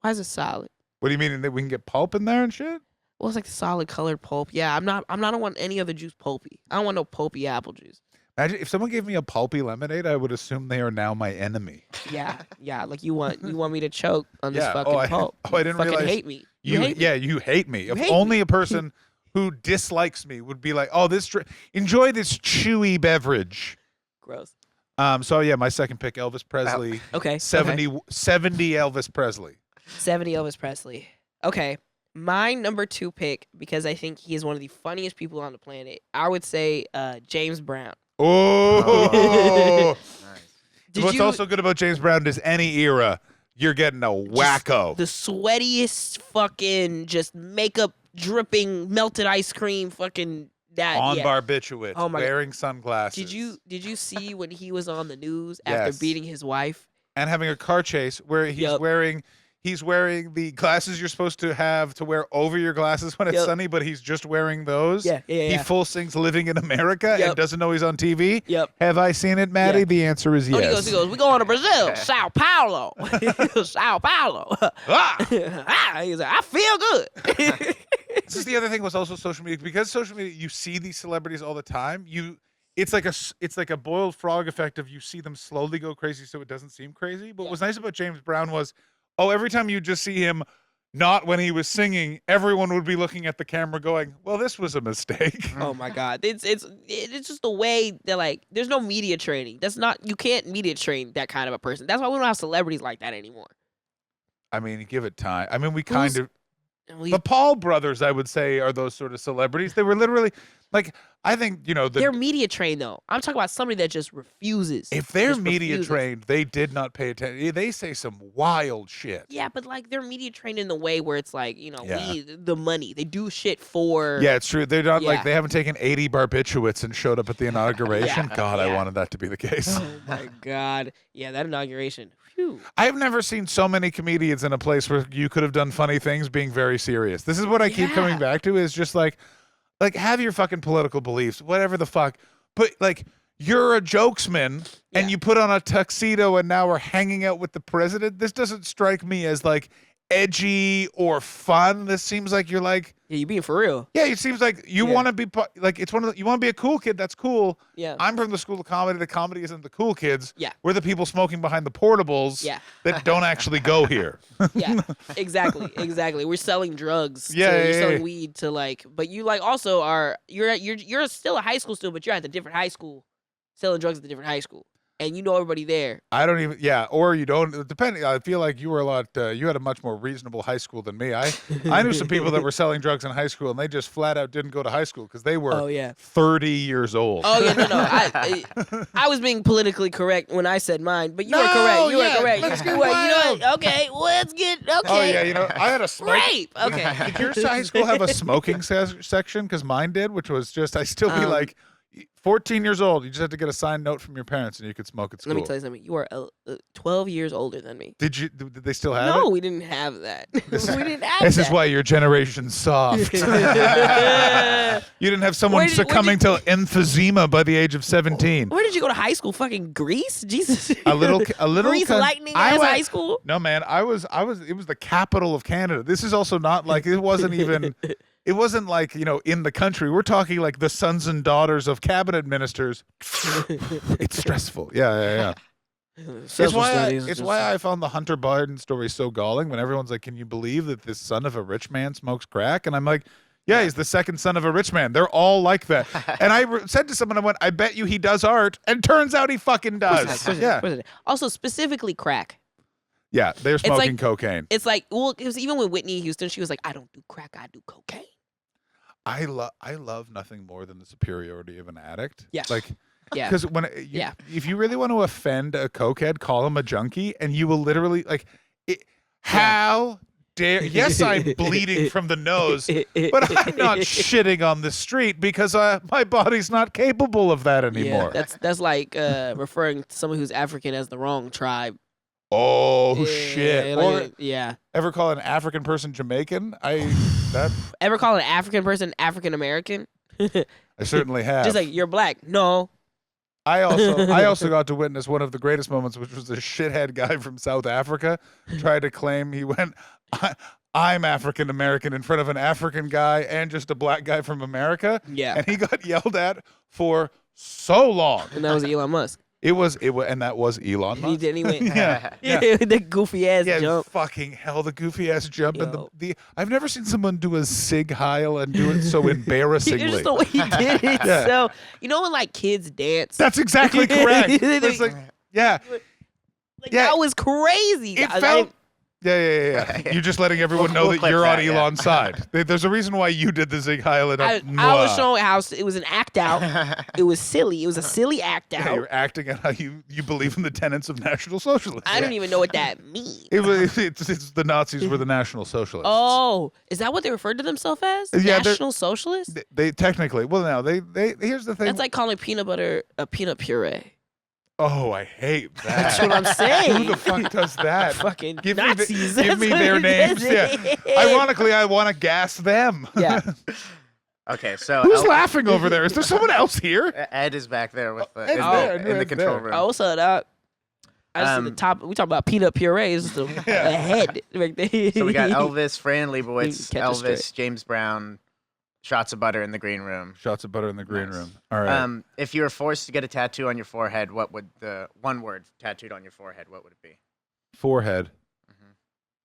Why is it solid? What do you mean that we can get pulp in there and shit? Well, it's like the solid colored pulp. Yeah, I don't want any other juice pulpy. I don't want no pulpy apple juice. Imagine if someone gave me a pulpy lemonade, I would assume they are now my enemy. Yeah. Like you want me to choke on this fucking pulp. I didn't fucking realize hate me. You hate me. You If hate only me. a person who dislikes me would be like, oh, enjoy this chewy beverage. Gross. So yeah, my second pick, Elvis Presley. Okay. 70 Elvis Presley. 70 Elvis Presley. Okay. My number 2 pick, because I think he is one of the funniest people on the planet, I would say James Brown. Oh. Nice. What's also good about James Brown is any era, you're getting a wacko. The sweatiest fucking just makeup dripping melted ice cream fucking that on yeah. barbiturates, Oh my wearing sunglasses. Did you see when he was on the news after beating his wife? And having a car chase where he's wearing the glasses you're supposed to have to wear over your glasses when it's sunny, but he's just wearing those. Yeah. He full sings Living in America and doesn't know he's on TV. Yep. Have I seen it, Maddie? Yeah. The answer is yes. He goes, we going to Brazil, Sao Paulo. Sao Paulo. He's like, I feel good. This is the other thing was also social media. Because social media, you see these celebrities all the time. It's like a boiled frog effect of you see them slowly go crazy so it doesn't seem crazy. But what was nice about James Brown was, every time you just see him not when he was singing, everyone would be looking at the camera going, well, this was a mistake. Oh my God, it's just the way that like there's no media training. That's not you can't media train that kind of a person. That's why we don't have celebrities like that anymore. I mean, give it time. I mean, the We- Paul brothers, I would say, are those sort of celebrities. They were literally like, I think, they're media trained though. I'm talking about somebody that just refuses. if they're Just media refuses. trained, they did not pay attention. They say some wild shit. Yeah, but like they're media trained in the way where it's like, Yeah. the money. They do shit for Yeah, it's true. They're not Yeah. like they haven't taken 80 barbiturates and showed up at the inauguration. Yeah, God, I yeah. wanted that to be the case. Oh my God. Yeah, that inauguration. Phew. I've never seen so many comedians in a place where you could have done funny things being very serious. This is what I keep coming Yeah. back to is just like have your fucking political beliefs, whatever the fuck. But like you're a jokesman Yeah. and you put on a tuxedo and now we're hanging out with the president. This doesn't strike me as like edgy or fun. This seems like you're like, Yeah, you being for real. yeah, it seems like you Yeah. want to be like it's one of the, you want to be a cool kid. That's cool. Yeah. I'm from the school of comedy. The comedy isn't the cool kids. Yeah. We're the people smoking behind the portables Yeah. that don't actually go here. Yeah, exactly. We're selling drugs. Yeah, you're yeah, selling yeah. weed to like, but you like also are you're still a high school student, but you're at the different high school, selling drugs at the different high school, and you know everybody there. I don't even, yeah, or you don't, depending, I feel like you were you had a much more reasonable high school than me. I knew some people that were selling drugs in high school and they just flat out didn't go to high school because they were Oh yeah. 30 years old. Oh yeah, no. I was being politically correct when I said mine, but you were No, correct. You yeah, were correct. let's You get were- you know wild. what? Okay, let's get okay. Oh, yeah, I had a smoke. Rape. Okay. Did your high school have a smoking section? Because mine did, which was just, I still be like, 14 years old, you just had to get a signed note from your parents and you could smoke at school. Let me tell you something. You are 12 years older than me. Did they still have No, it? we didn't have that. This we didn't have This that. is why your generation's soft. You didn't have someone Where did- succumbing to emphysema by the age of 17. Where did you go to high school? Fucking Greece? Jesus. A little Greece lightning I ass went- high school? No, man, it was the capital of Canada. This is also not like it wasn't even it wasn't like, in the country. We're talking like the sons and daughters of cabinet ministers. It's stressful. Yeah. It's why I found the Hunter Biden story so galling when everyone's like, can you believe that this son of a rich man smokes crack? And I'm like, yeah, he's the second son of a rich man. They're all like that. And I said to someone, I went, I bet you he does art. And turns out he fucking does. Yeah. Also, specifically crack. Yeah, they're like- smoking cocaine. It's like, well, it was even with Whitney Houston, she was like, I don't do crack, I do cocaine. I love nothing more than the superiority of an addict. Yeah. Like, Yeah. because if you really want to offend a cokehead, call him a junkie, and you will literally how dare? Yes, I'm bleeding from the nose, but I'm not shitting on the street because my body's not capable of that anymore. Yeah, that's like referring to someone who's African as the wrong tribe. Oh Yeah, shit! like, Or yeah. ever call an African person Jamaican? Ever call an African person African American? I certainly have. Just like, you're black. No. I also got to witness one of the greatest moments, which was a shithead guy from South Africa tried to claim he went, I'm African American in front of an African guy and just a black guy from America. Yeah. And he got yelled at for so long. And that was Elon Musk. It was, and that was Elon He Musk. did. He went. Yeah. The goofy ass Yeah, jump. fucking hell, the goofy ass jump and Yo. the I've never seen someone do a sig heil and do it so It's embarrassingly. just the way he did it. Yeah. So you know when like kids dance. That's exactly correct. It's like, yeah. Like, yeah. that was crazy. It I- felt. Yeah. You're just letting everyone know We'll that clip you're on that, yeah. Elon's side. There's a reason why you did the Zig Heil and I was showing how it was an act out. It was silly. It was a silly act Yeah, out. you're acting out how you believe in the tenets of National Socialism. I don't even know what that means. It's the Nazis were the National Socialists. Oh, is that what they referred to themselves as? Yeah, they're- National Socialists? They technically, well, now they here's the thing. That's like calling peanut butter a peanut puree. Oh, I hate that. That's what I'm saying. Who the fuck does that? Fucking Give Nazis. me, give That's me what their it names. is. Yeah. Ironically, I want to gas them. Yeah. Okay, so Who's laughing over there? Is there someone else here? Ed is back there with Ed's in there, the Ed's control there. room. Oh, what's up, dog? I just see the top. We talking about peanut puree. It's just a head right there. So we got Elvis, Fran Lebowitz, Catch us Elvis, straight. James Brown, shots of butter in the green room. Shots of butter in the green Nice. room. All right. If you were forced to get a tattoo on your forehead, what would the one word tattooed on your forehead? What would it be? Forehead.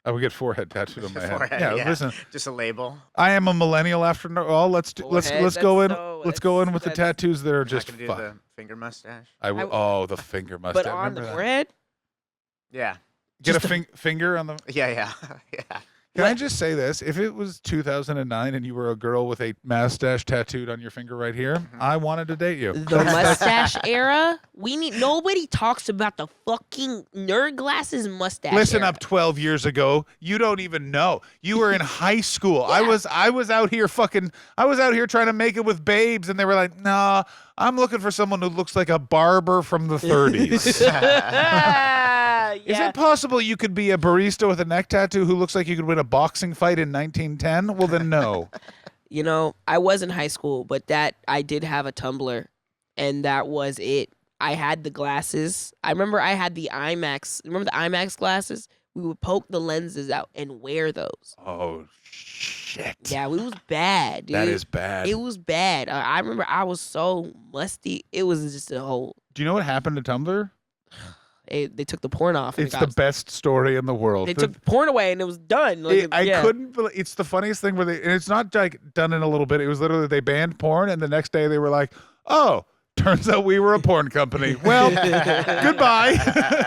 I would get forehead tattooed on my head. Forehead, Yeah, listen. Just a label. I am a millennial after all. Let's go in. Let's go in with the tattoos that are You're just not gonna do the finger mustache. Oh, the finger mustache. But on Remember the that? forehead? Yeah. Get a finger on the. Yeah. Can I just say this? If it was 2009 and you were a girl with a mustache tattooed on your finger right here, I wanted to date you. The mustache era? Nobody talks about the fucking nerd glasses mustache Listen era. up, 12 years ago. You don't even know. You were in high school. I was out here trying to make it with babes, and they were like, nah, I'm looking for someone who looks like a barber from the 30s. Is it possible you could be a barista with a neck tattoo who looks like you could win a boxing fight in 1910? Well, then no. You know, I was in high school, but I did have a Tumblr, and that was it. I had the glasses. I remember I had the IMAX. Remember the IMAX glasses? We would poke the lenses out and wear those. Oh, shit. Yeah, it was bad, dude. That is bad. It was bad. I remember I was so musty. It was just a whole... Do you know what happened to Tumblr? They took the porn off. It's the best story in the world. They took the porn away and it was done. Like, I couldn't believe it's the funniest thing and it's not like done in a little bit. It was literally they banned porn and the next day they were like, oh, turns out we were a porn company. Well, goodbye.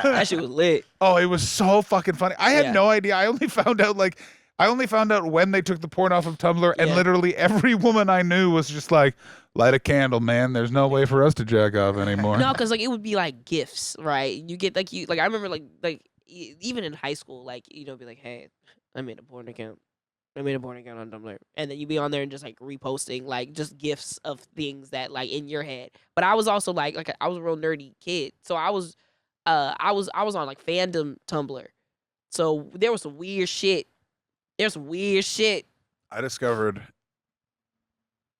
That shit was lit. Oh, it was so fucking funny. I had no idea. I only found out when they took the porn off of Tumblr, and literally every woman I knew was just like, light a candle, man. There's no way for us to jack off anymore. No, because like it would be like gifts, right? You get like I remember like even in high school, like be like, hey, I made a porn account. on Tumblr, and then you'd be on there and just like reposting like just gifs of things that like in your head. But I was also like I was a real nerdy kid, so I was on like fandom Tumblr, so there was some weird shit. I discovered.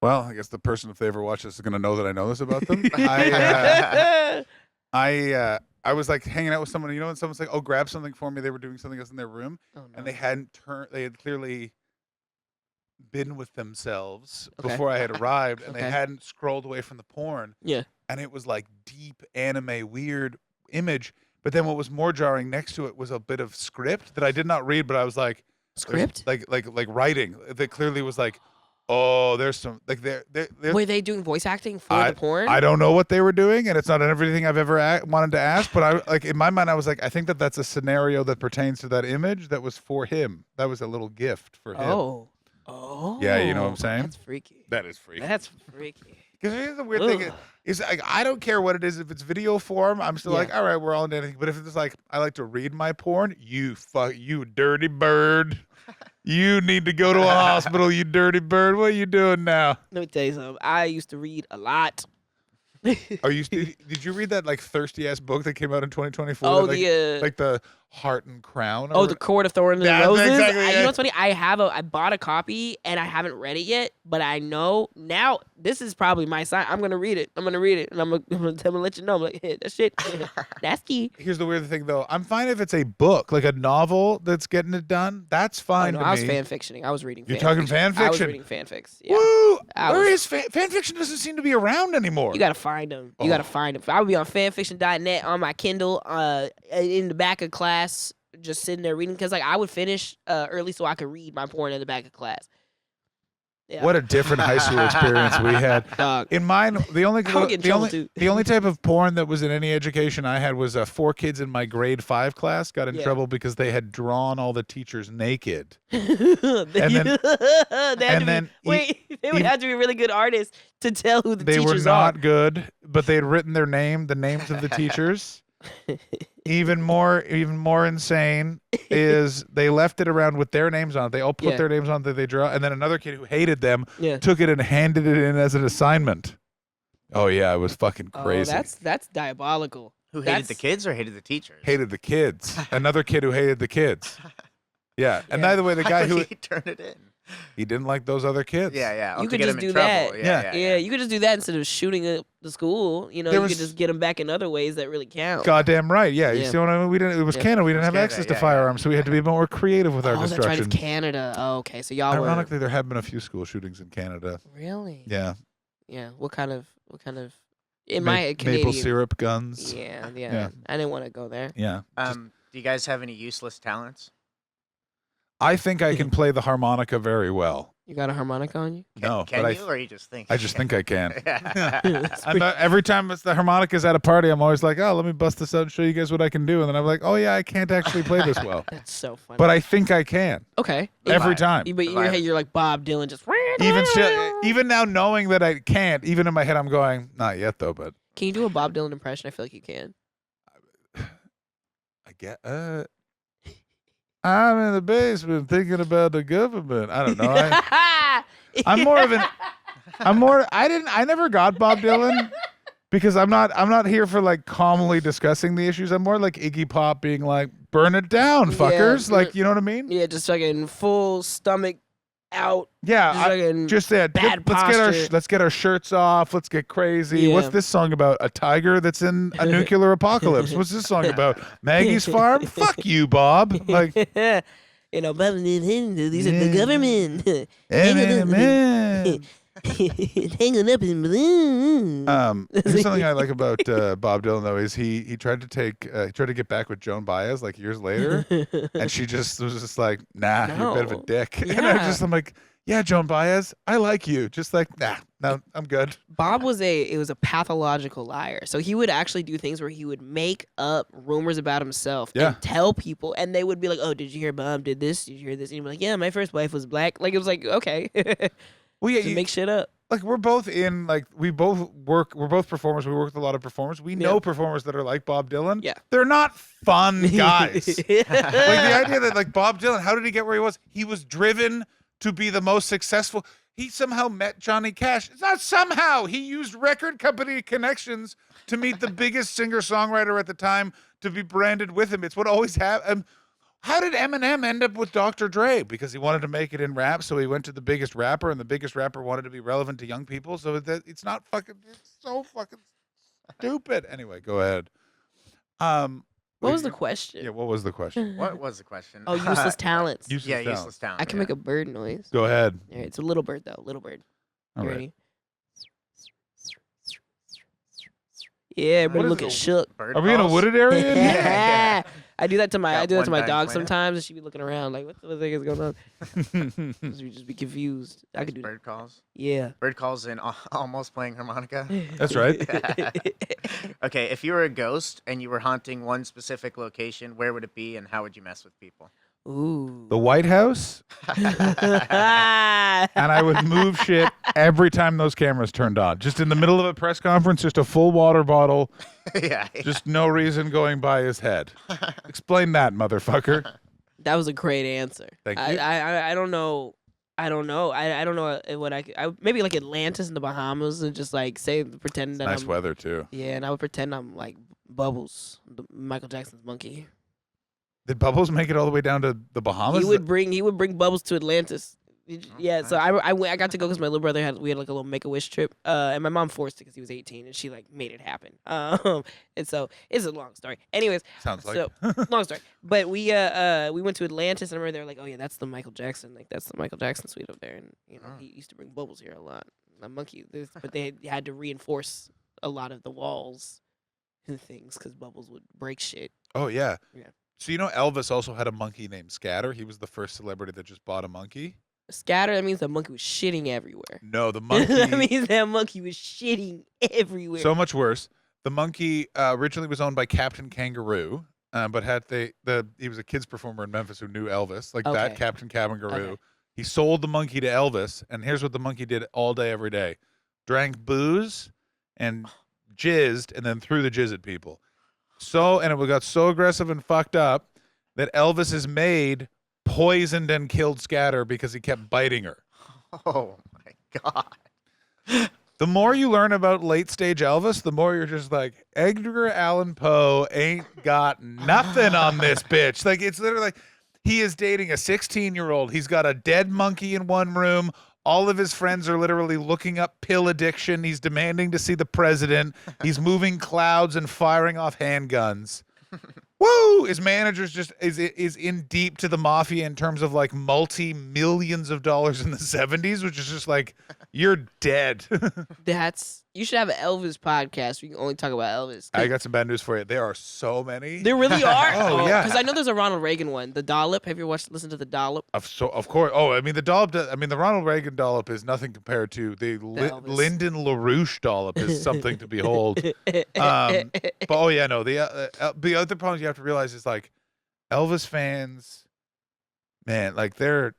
Well, I guess the person, if they ever watch this, is going to know that I know this about them. I was like hanging out with someone. You know, when someone's like, "Oh, grab something for me," they were doing something else in their room, and they hadn't turned. They had clearly been with themselves before I had arrived, and they hadn't scrolled away from the porn. Yeah, and it was like deep anime, weird image. But then what was more jarring next to it was a bit of script that I did not read, but I was like, script, like writing that clearly was like. Oh, there's some like they're were they doing voice acting for the porn? I don't know what they were doing, and it's not everything I've ever wanted to ask. But I like in my mind, I was like, I think that's a scenario that pertains to that image that was for him. That was a little gift for him. Oh, yeah, you know what I'm saying? That's freaky. That is freaky. That's freaky. Because here's the weird thing is like I don't care what it is. If it's video form, I'm still like, all right, we're all into anything. But if it's like I like to read my porn, you dirty bird. You need to go to a hospital, you dirty bird. What are you doing now? Let me tell you something. I used to read a lot. Did you read that like thirsty ass book that came out in 2024? Oh, like the Heart and Crown. Oh, the Court of Thorns and Roses. Exactly, You know what's funny? I bought a copy and I haven't read it yet, but I know now this is probably my sign. I'm gonna read it. And I'm gonna let you know. I'm like, hey, that shit, that's key. Here's the weird thing though. I'm fine if it's a book, like a novel that's getting it done. That's fine. I was fan fictioning. I was reading. You're talking fan fiction. I was reading fanfics. Yeah. Woo! Where is fan fiction? Doesn't seem to be around anymore. You gotta find them. You gotta find them. I would be on fanfiction.net on my Kindle, in the back of class, just sitting there reading, because like I would finish early so I could read my porn in the back of class. Yeah. What a different high school experience we had. In mine, the only type of porn that was in any education I had was 4 kids in my grade 5 class got in trouble because they had drawn all the teachers naked. They would have to be really good artists to tell who the teachers are. They were not good, but they had written the names of the teachers. Even more insane is they left it around with their names on it. They all put their names on that they draw, and then another kid who hated them took it and handed it in as an assignment. Oh yeah, it was fucking crazy. Oh, that's diabolical. Who hated the kids or hated the teachers? Hated the kids. Another kid who hated the kids. Yeah, and by the way, the guy who he turned it in. He didn't like those other kids. Yeah. You could just do that. Yeah, you could just do that instead of shooting up the school. You know, you could just get them back in other ways that really count. Goddamn right. Yeah. You see what I mean? It was Canada. We didn't have access to firearms, so we had to be more creative with our destruction. That's right. It's Canada. Oh, okay. So y'all Ironically, there have been a few school shootings in Canada. Really? Yeah. Yeah. What kind of? In my Canadian maple syrup guns. Yeah. I didn't want to go there. Yeah. Do you guys have any useless talents? I think I can play the harmonica very well. You got a harmonica on you? No, Can but you, or you just think? I just think I can. It's I'm not, every time it's the harmonica's at a party, I'm always like, oh, let me bust this out and show you guys what I can do. And then I'm like, oh, yeah, I can't actually play this well. That's so funny. But I think I can. Okay. Every vibe. time. But in your head, you're like Bob Dylan, just. Even now knowing that I can't, even in my head, I'm going, not yet, though, but Can you do a Bob Dylan impression? I feel like you can. I get, I'm in the basement thinking about the government. I don't know. I'm more of an, I never got Bob Dylan because I'm not here for like calmly discussing the issues. I'm more like Iggy Pop being like, burn it down, fuckers. Yeah, like, you know what I mean? Yeah, just fucking full stomach out. Yeah. Just That. bad Let's get our shirts off. Let's get crazy. Yeah. What's this song about? A tiger that's in a nuclear apocalypse. What's this song about? Maggie's farm? Fuck you, Bob. Like, you know, these are the government. man. Hanging up in balloons. Here's something I like about Bob Dylan though is he tried to get back with Joan Baez like years later, and she just was just like, nah, you're a bit of a No. dick. And Yeah. I'm like, yeah, Joan Baez, I like you. Just like, nah, no, I'm good. Bob was a pathological liar. So he would actually do things where he would make up rumors about himself Yeah. and tell people, and they would be like, "Oh, did you hear Bob did this? Did you hear this?" And he'd be like, "Yeah, my first wife was black." Like it was like, okay, Well, yeah, just make shit up. like we're both we're both performers. We work with a lot of performers. We know performers that are like Bob Dylan. Yeah. They're not fun guys. Yeah. Like the idea that like Bob Dylan, how did he get where he was? He was driven to be the most successful. He somehow met Johnny Cash. It's not somehow. He used record company connections to meet the biggest singer-songwriter at the time to be branded with him. It's what always happened. How did Eminem end up with Dr. Dre? Because he wanted to make it in rap, so he went to the biggest rapper, and the biggest rapper wanted to be relevant to young people. So it's not fucking. It's so fucking stupid. Anyway, go ahead. What was the question? Yeah, what was the question? What was the question? Oh, useless talents. Useless Yeah, talent. useless talent. I can make a bird noise. Go ahead. All right, it's a little bird though. Little bird. All You right. ready? Yeah, everybody is look a at shook. bird Are we in a calls? wooded area? Yeah. I do that to my Got one time dog planet. sometimes, and she be looking around like, what the heck is going on? In So we just be confused. I could do that. Bird calls. Yeah. Bird calls in almost playing harmonica. That's right. Okay, if you were a ghost and you were haunting one specific location, where would it be, and how would you mess with people? Ooh. the White House, and I would move shit every time those cameras turned on. Just in the middle of a press conference, just a full water bottle, Yeah. just no reason going by his head. Explain that, motherfucker. That was a great answer. Thank you. I don't know. I don't know. I don't know what I could. Maybe like Atlantis in the Bahamas and just like pretend that Nice I'm. weather too. Yeah, and I would pretend I'm like Bubbles, Michael Jackson's monkey. Did Bubbles make it all the way down to the Bahamas? He would bring Bubbles to Atlantis. Yeah, so I got to go because my little brother we had like a little Make-A-Wish trip, and my mom forced it because he was 18 and she like made it happen. And so it's a long story. Anyways, Sounds like. so long story. But we went to Atlantis and I remember they were like, oh yeah, that's the Michael Jackson suite up there, and you know he used to bring Bubbles here a lot. The monkey, but they had to reinforce a lot of the walls and things because Bubbles would break shit. Oh yeah. Yeah. So you know Elvis also had a monkey named Scatter. He was the first celebrity that just bought a monkey. Scatter, that means the monkey was shitting everywhere. No, the monkey. That means that monkey was shitting everywhere. So much worse. The monkey originally was owned by Captain Kangaroo, but he was a kids performer in Memphis who knew Elvis, like that Okay. Captain Kangaroo. Okay. He sold the monkey to Elvis, and here's what the monkey did all day, every day: drank booze and jizzed, and then threw the jizz at people. And it got so aggressive and fucked up that Elvis's maid poisoned and killed Scatter because he kept biting her. Oh my god. The more you learn about late stage Elvis, the more you're just like, Edgar Allan Poe ain't got nothing on this bitch. Like, it's literally like he is dating a 16-year-old. He's got a dead monkey in one room. All of his friends are literally looking up pill addiction. He's demanding to see the president. He's moving clouds and firing off handguns. Woo! His manager's just is in deep to the mafia in terms of like multi-millions of dollars in the 70s, which is just like, you're dead. You should have an Elvis podcast where you can only talk about Elvis. I got some bad news for you. There are so many. There really are? Oh, yeah. Because I know there's a Ronald Reagan one. The Dollop. Have you ever listened to The Dollop? Of course. Oh, I mean, the dollop. I mean, the Ronald Reagan dollop is nothing compared to the Lyndon LaRouche dollop. Is something to behold. But oh yeah, no. The other problems you have to realize is like Elvis fans. Man, like they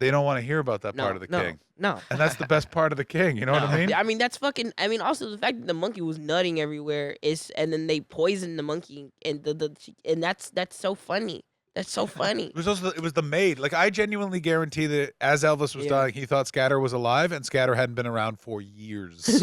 don't want to hear about that part of the king. No. And that's the best part of the king. You know what I mean? I mean, that's fucking. I mean, also the fact that the monkey was nutting everywhere and then they poisoned the monkey, and and that's so funny. That's so funny. It was also it was the maid. Like I genuinely guarantee that as Elvis was dying, he thought Scatter was alive, and Scatter hadn't been around for years.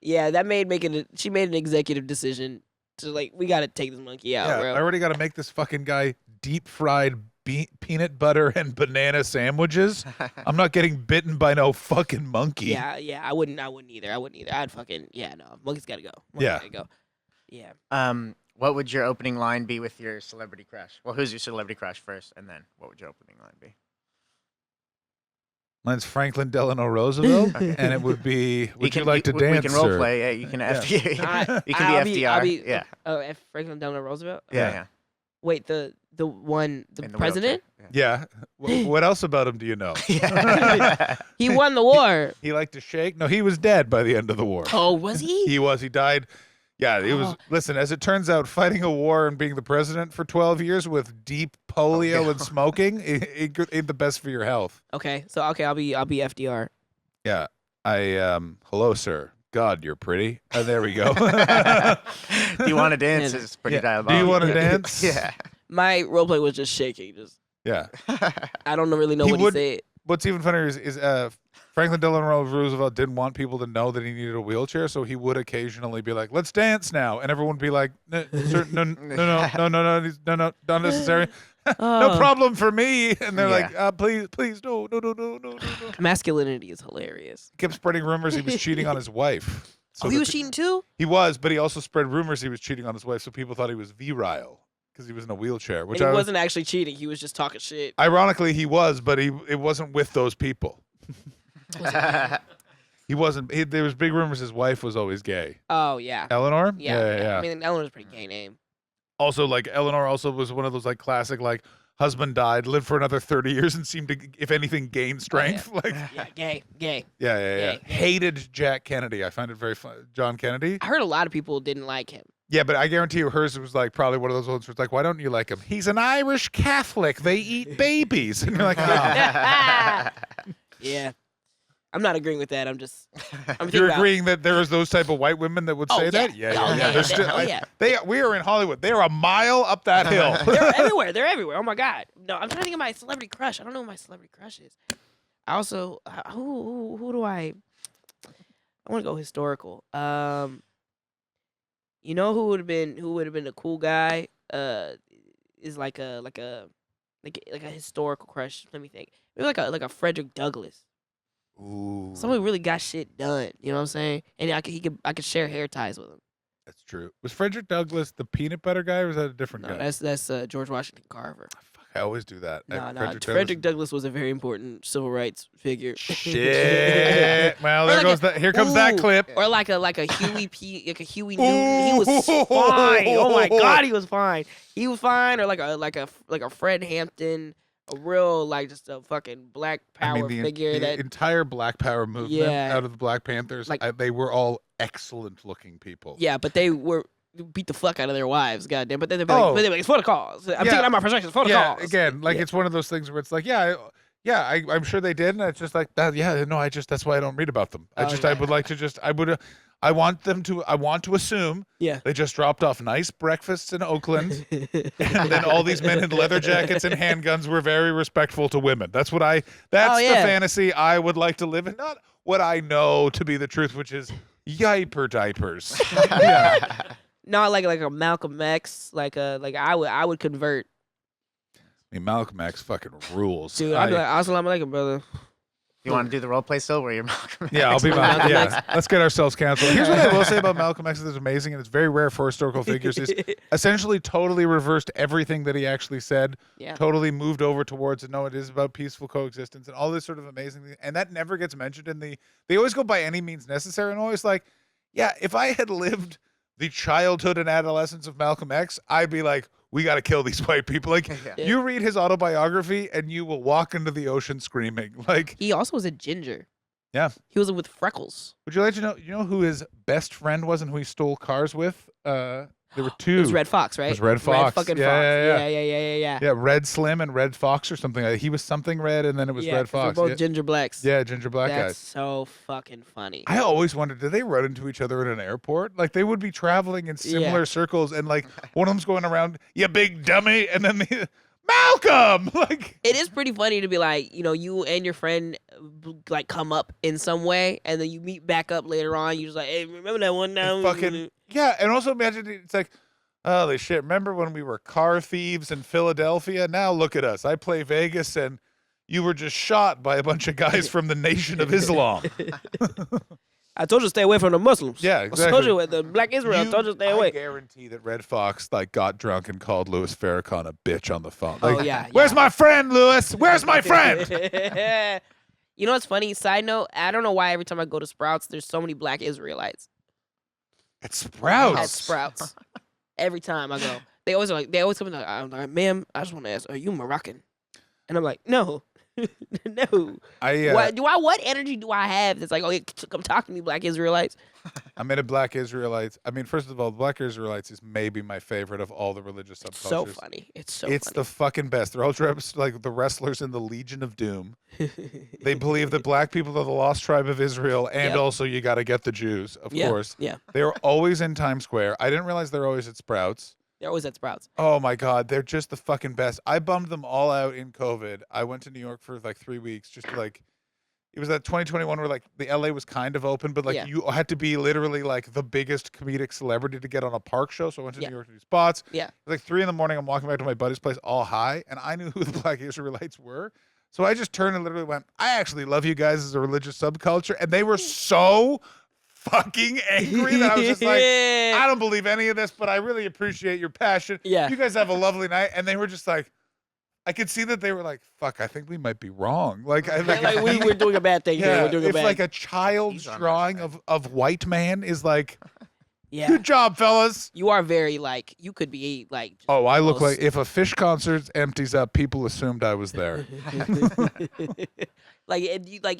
Yeah, that maid she made an executive decision to like, we got to take this monkey out, bro. I already got to make this fucking guy deep fried peanut butter and banana sandwiches. I'm not getting bitten by no fucking monkey. Yeah, I wouldn't either. I'd fucking, no, monkey's got to go. Gotta go. Yeah. What would your opening line be with your celebrity crush? Well, who's your celebrity crush first, and then what would your opening line be? Mine's Franklin Delano Roosevelt, and it would be, would you like to dance, We can role sir? play. Yeah, you can FDR. You I'll can be FDR. Yeah. Oh, Franklin Delano Roosevelt? Yeah. Wait, the one, the president? Yeah. What else about him do you know? Yeah. He won the war. He liked to shake? No, he was dead by the end of the war. Oh, was he? He was. He died. Yeah, it was. Listen, as it turns out, fighting a war and being the president for 12 years with deep polio and smoking ain't the best for your health. Okay, so I'll be FDR. Yeah, hello, sir. God, you're pretty. There we go. Do you want to dance? It's pretty diabolical. Do you want to dance? Yeah. My roleplay was just shaking. Yeah. I don't really know what he said. What's even funnier is Franklin Delano Roosevelt didn't want people to know that he needed a wheelchair, so he would occasionally be like, "Let's dance now," and everyone would be like, "No, sir, no, not necessary. No problem for me." And they're like, "Please, no." Masculinity is hilarious. He kept spreading rumors he was cheating on his wife. So he was cheating too? He was, but he also spread rumors he was cheating on his wife, so people thought he was virile because he was in a wheelchair. Which and he wasn't actually cheating; he was just talking shit. Ironically, he was, but it wasn't with those people. He wasn't. There was big rumors his wife was always gay. Oh yeah. Eleanor. Yeah. I mean, Eleanor's a pretty gay name. Also, like Eleanor, also was one of those like classic like husband died, lived for another 30 years, and seemed to, if anything, gain strength. Oh, yeah. Like gay. Yeah. Hated Jack Kennedy. I find it very fun. John Kennedy. I heard a lot of people didn't like him. Yeah, but I guarantee you hers was like probably one of those ones where it's like, why don't you like him? He's an Irish Catholic. They eat babies. And you're like, oh. Yeah. I'm not agreeing with that. You're agreeing that there is those type of white women that would say that? Yeah. They're still, we are in Hollywood. They are a mile up that hill. They're everywhere. Oh my God. No, I'm trying to think of my celebrity crush. I don't know who my celebrity crush is. I also, who do I want to go historical. You know who would have been a cool guy? Is like a historical crush. Let me think. Maybe like a Frederick Douglass. Ooh. Somebody really got shit done. You know what I'm saying? And I could share hair ties with him. That's true. Was Frederick Douglass the peanut butter guy, or was that a different guy? That's George Washington Carver. Fuck, I always do that. No. Frederick Douglass was a very important civil rights figure. Shit. Well, here comes that clip. Or like a Huey Huey Newton. He was fine. Oh my God, he was fine. He was fine. Or like a Fred Hampton. A real, like, just a fucking Black Power figure. The entire Black Power movement out of the Black Panthers, they were all excellent-looking people. Yeah, but they beat the fuck out of their wives, goddamn. But then they'd be like, it's for the cause. I'm taking out my frustration, it's for the cause. Again, it's one of those things where it's like, I'm sure they did, and it's just like, that's why I don't read about them. I want to assume they just dropped off nice breakfasts in Oakland, and then all these men in leather jackets and handguns were very respectful to women. That's the fantasy I would like to live in. Not what I know to be the truth, which is yiper diapers. Not like a Malcolm X, I would convert. I mean, Malcolm X fucking rules. Dude, I'd be like, assalamu alaikum, brother. You want to do the role play still where you're Malcolm X? Yeah, I'll be Malcolm Malcolm. X. Yeah, let's get ourselves canceled. Here's what I will say about Malcolm X that's amazing, and it's very rare for historical figures, is essentially totally reversed everything that he actually said, Yeah. totally moved over towards, no, it is about peaceful coexistence and all this sort of amazing thing. And that never gets mentioned in they always go by any means necessary, and always like, yeah, if I had lived the childhood and adolescence of Malcolm X, I'd be like, we got to kill these white people. Like, Yeah. you read his autobiography and you will walk into the ocean screaming. Like, He also was a ginger. yeah. He was with freckles. Would you like to know? You know who his best friend was and who he stole cars with? There were two. It was Red Fox, right? It was Red Fox. Red fucking Yeah, Fox. yeah, Yeah. Yeah, Red Slim and Red Fox or something. He was something red, and then it was Yeah, Red 'cause they're Fox. both Yeah. ginger blacks. Yeah, ginger black That's guys. so fucking funny. I always wondered, did they run into each other at an airport? Like, they would be traveling in similar circles, and like one of them's going around, "You big dummy," and then Malcolm. Like, It is pretty funny to be like, you and your friend like come up in some way, and then you meet back up later on. You're just like, hey, remember that one time? fucking yeah. And also imagine it's like, holy shit! Remember when we were car thieves in Philadelphia? Now look at us. I play Vegas, and you were just shot by a bunch of guys from the Nation of Islam. I told you to stay away from the Muslims. Yeah, I told exactly. you with the Black Israel. I told you to stay I away. guarantee that Red Fox like got drunk and called Louis Farrakhan a bitch on the phone. Oh Like, yeah. where's my friend, Louis? Where's my friend? You know what's funny? Side note, I don't know why every time I go to Sprouts, there's so many Black Israelites It's Sprouts. at Sprouts. Every time I go, they always come in like, I'm like, ma'am, I just want to ask, are you Moroccan? And I'm like, no, no. What energy do I have that's like, oh, come talk to me, Black Israelites? I'm in a Black Israelites. I mean, first of all, Black Israelites is maybe my favorite of all the religious subcultures. So funny. It's so It's the fucking best. They're all dressed like the wrestlers in the Legion of Doom. They believe that black people are the lost tribe of Israel, and Yep. also you got to get the Jews, of course. Yeah. They are always in Times Square. I didn't realize they're always at Sprouts. They're always at Sprouts. Oh my God, they're just the fucking best. I bummed them all out in COVID. I went to New York for like 3 weeks, just to like, it was that 2021 where like the LA was kind of open, but like Yeah. you had to be literally like the biggest comedic celebrity to get on a park show. So I went to Yeah. New York to do spots. Yeah. It was like 3 a.m. I'm walking back to my buddy's place all high, and I knew who the Black Israelites were. So I just turned and literally went, I actually love you guys as a religious subculture. And they were so fucking angry that I was just like, I don't believe any of this, but I really appreciate your passion. Yeah. You guys have a lovely night. And they were just like, I could see that they were like, fuck, I think we might be wrong. Like, we're doing a bad thing here. yeah, We're doing a if bad like a child's He's on my drawing side. of white man is like, Yeah. good job, fellas. You are very like, you could be like. Oh, I look most- like, if a Fish concert empties up, people assumed I was there. like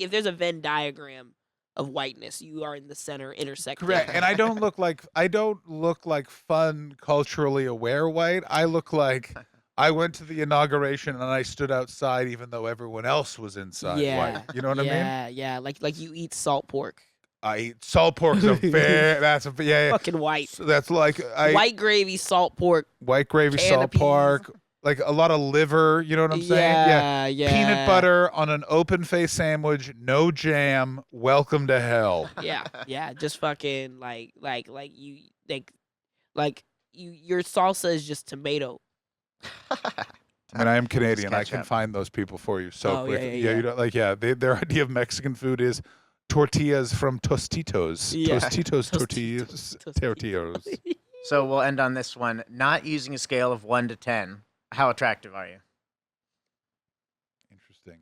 if there's a Venn diagram of whiteness, you are in the center intersecting. Correct. And I don't look like fun, culturally aware white. I look like I went to the inauguration and I stood outside even though everyone else was inside white. You know what I mean? Yeah. Like you eat salt pork. I eat salt pork. Yeah. Fucking white. So that's like White gravy, salt pork. white gravy, can salt of peas. pork, like a lot of liver. You know what I'm saying? Yeah. Peanut butter on an open face sandwich, no jam. Welcome to hell. Yeah. Just fucking like your salsa is just tomato. And I am Canadian. I catch can up. find those people for you so Oh, quick. yeah. You don't like their idea of Mexican food is tortillas from Tostitos. Yeah. Tostitos Tostitos. tortillas. So we'll end on this one. Not using a scale of 1 to 10. How attractive are you? Interesting.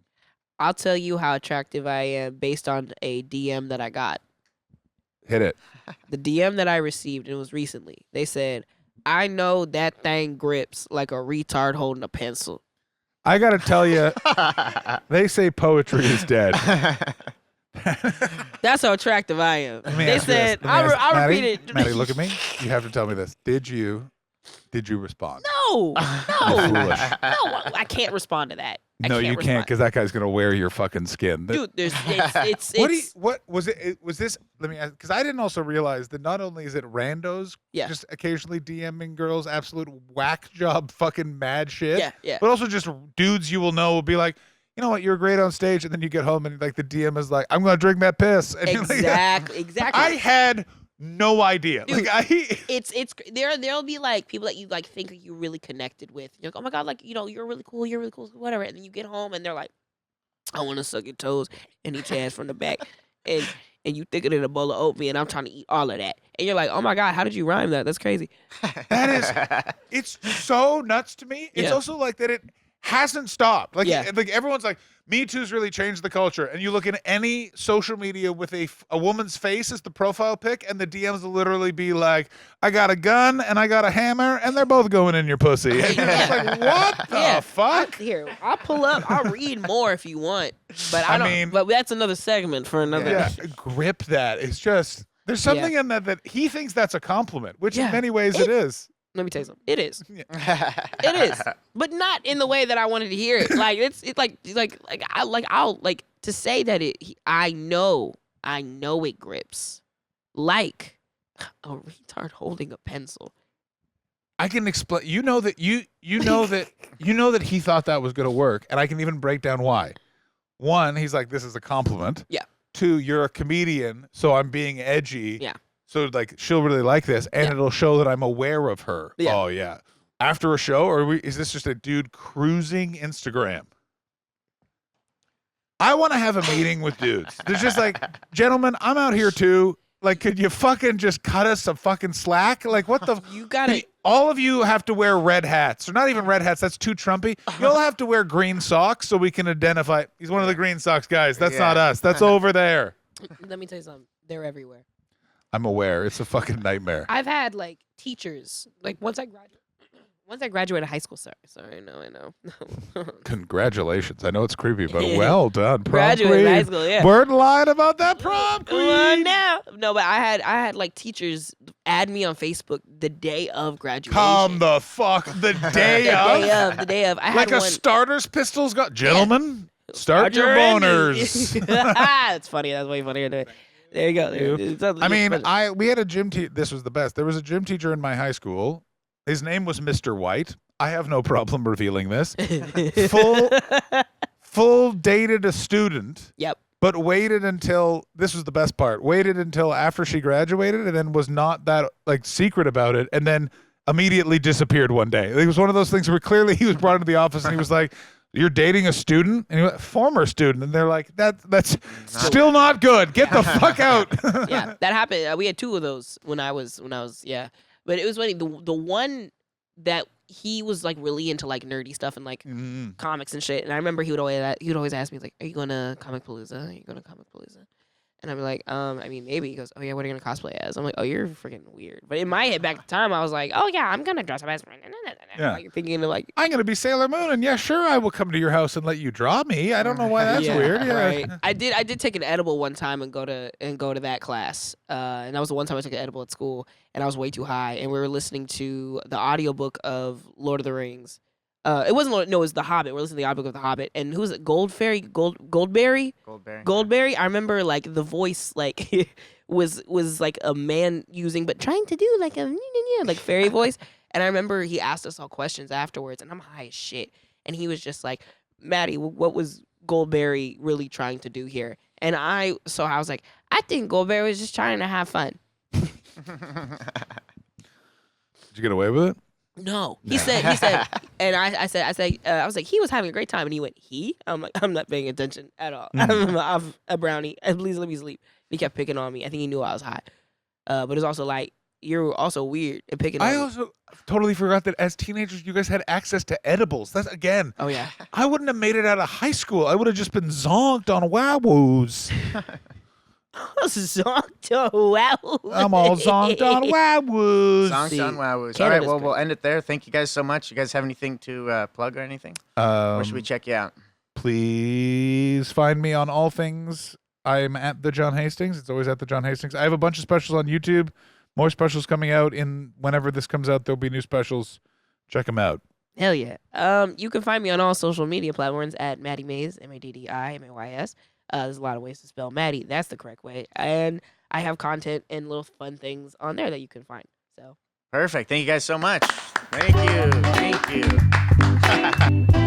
I'll tell you how attractive I am based on a DM that I got. Hit it. The DM that I received, and it was recently, they said, I know that thing grips like a retard holding a pencil. I gotta tell you, they say poetry is dead. That's how attractive I am. Let me They ask you this. said, Let me ask- I'll Maddie, repeat it. Maddie, look at me. You have to tell me this. Did you respond? No, You're foolish. no, I can't respond to that. I No, you can't, respond. because that guy's gonna wear your fucking skin. Dude, it's What was it? Was this? Let me ask, because I didn't also realize that not only is it randos, Yeah. just occasionally DMing girls, absolute whack job, fucking mad shit. yeah. But also just dudes you will know will be like, you know what, you're great on stage, and then you get home and like the DM is like, I'm gonna drink that piss. And you're like, Exactly. I had no idea. Dude, like it's there'll be like people that you like think you really connected with. You're like, oh my god, like you're really cool, whatever. And then you get home and they're like, I want to suck your toes and eat your ass from the back. And you thicker than a bowl of oatmeal, and I'm trying to eat all of that. And you're like, oh my God, how did you rhyme that? That's crazy. That is, it's so nuts to me. It's also like that it hasn't stopped. Like, like everyone's like, Me Too's really changed the culture. And you look at any social media with a woman's face as the profile pic, and the DMs will literally be like, I got a gun and I got a hammer, and they're both going in your pussy. And you're just like, what the fuck? Here, I'll pull up. I'll read more if you want. But I mean, but that's another segment for another. Yeah, grip that. It's just, there's something in that he thinks that's a compliment, which in many ways it is. Let me tell you something. It is. It is, but not in the way that I wanted to hear it. Like it's I'll to say that I know it grips like a retard holding a pencil. I can explain. You know that he thought that was going to work, and I can even break down why. One, he's like, this is a compliment. Yeah. Two, you're a comedian, so I'm being edgy. Yeah. So, like, she'll really like this, and it'll show that I'm aware of her. Yeah. Oh, yeah. After a show, or is this just a dude cruising Instagram? I want to have a meeting with dudes. There's just like, gentlemen, I'm out here too. Like, could you fucking just cut us some fucking slack? Like, what the? You gotta. All of you have to wear red hats. Or not even red hats. That's too Trumpy. You'll have to wear green socks so we can identify. He's one of the green socks guys. That's not us. That's over there. Let me tell you something. They're everywhere. I'm aware. It's a fucking nightmare. I've had like teachers. Like once I graduated high school. Sorry, I know. Congratulations. I know it's creepy, but well done. Prom Graduated queen. high school, yeah. Word lied about that prom queen. Well, no, but I had like teachers add me on Facebook the day of graduation. Come the fuck the day of. The day of. I like had a starter's pistol's got. Gentlemen, start your boners. That's funny. That's way funnier than it. There you go. I mean, we had a gym teacher. This was the best. There was a gym teacher in my high school. His name was Mr. White. I have no problem revealing this. Full dated a student. Yep. But waited until, this was the best part, waited until after she graduated and then was not that like secret about it and then immediately disappeared one day. It was one of those things where clearly he was brought into the office and he was like, you're dating a student? And he went, former student. And they're like, that's still not good. Get the fuck out. Yeah, that happened. We had two of those when I was, yeah. But it was funny. The one that he was like really into like nerdy stuff and like comics and shit. And I remember he would always ask me like, "Are you going to Comic Palooza? Are you going to Comic Palooza?" And I'd be like, I mean, maybe. He goes, "Oh yeah, what are you gonna cosplay as?" I'm like, "Oh, you're freaking weird." But in my head back at the time, I was like, "Oh yeah, I'm gonna dress up as." Yeah. Like, thinking of like, I'm gonna be Sailor Moon, and yeah, sure, I will come to your house and let you draw me. I don't know why that's weird. Yeah, right. I did take an edible one time and go to that class. And that was the one time I took an edible at school, and I was way too high, and we were listening to the audiobook of Lord of the Rings. It wasn't. No, it was The Hobbit. We're listening to the audiobook of The Hobbit, and who was it? Goldberry. Goldberry. I remember like the voice like was like a man using, but trying to do like a like fairy voice. And I remember he asked us all questions afterwards, and I'm high as shit. And he was just like, Maddie, what was Goldberry really trying to do here? And I was like, I think Goldberry was just trying to have fun. Did you get away with it? No. He said, and I was like, he was having a great time. And he went, he? I'm like, I'm not paying attention at all. I'm a brownie. Please let me sleep. He kept picking on me. I think he knew I was high. But it's also like, you're also weird and picking on me. I also totally forgot that as teenagers, you guys had access to edibles. That's, again. Oh, yeah. I wouldn't have made it out of high school. I would have just been zonked on Wow-woos. Zonked on Wow-woos. I'm all zonked on Wow-woos. Zonked on Wow-woos. All right, well, we'll end it there. Thank you guys so much. You guys have anything to plug or anything? Where should we check you out? Please find me on all things. I'm at the John Hastings. It's always at the John Hastings. I have a bunch of specials on YouTube. More specials coming out in whenever this comes out. There'll be new specials. Check them out. Hell yeah. You can find me on all social media platforms at Maddi Mays, MADDIMAYS. There's a lot of ways to spell Maddie. That's the correct way. And I have content and little fun things on there that you can find. So perfect. Thank you guys so much. Thank you.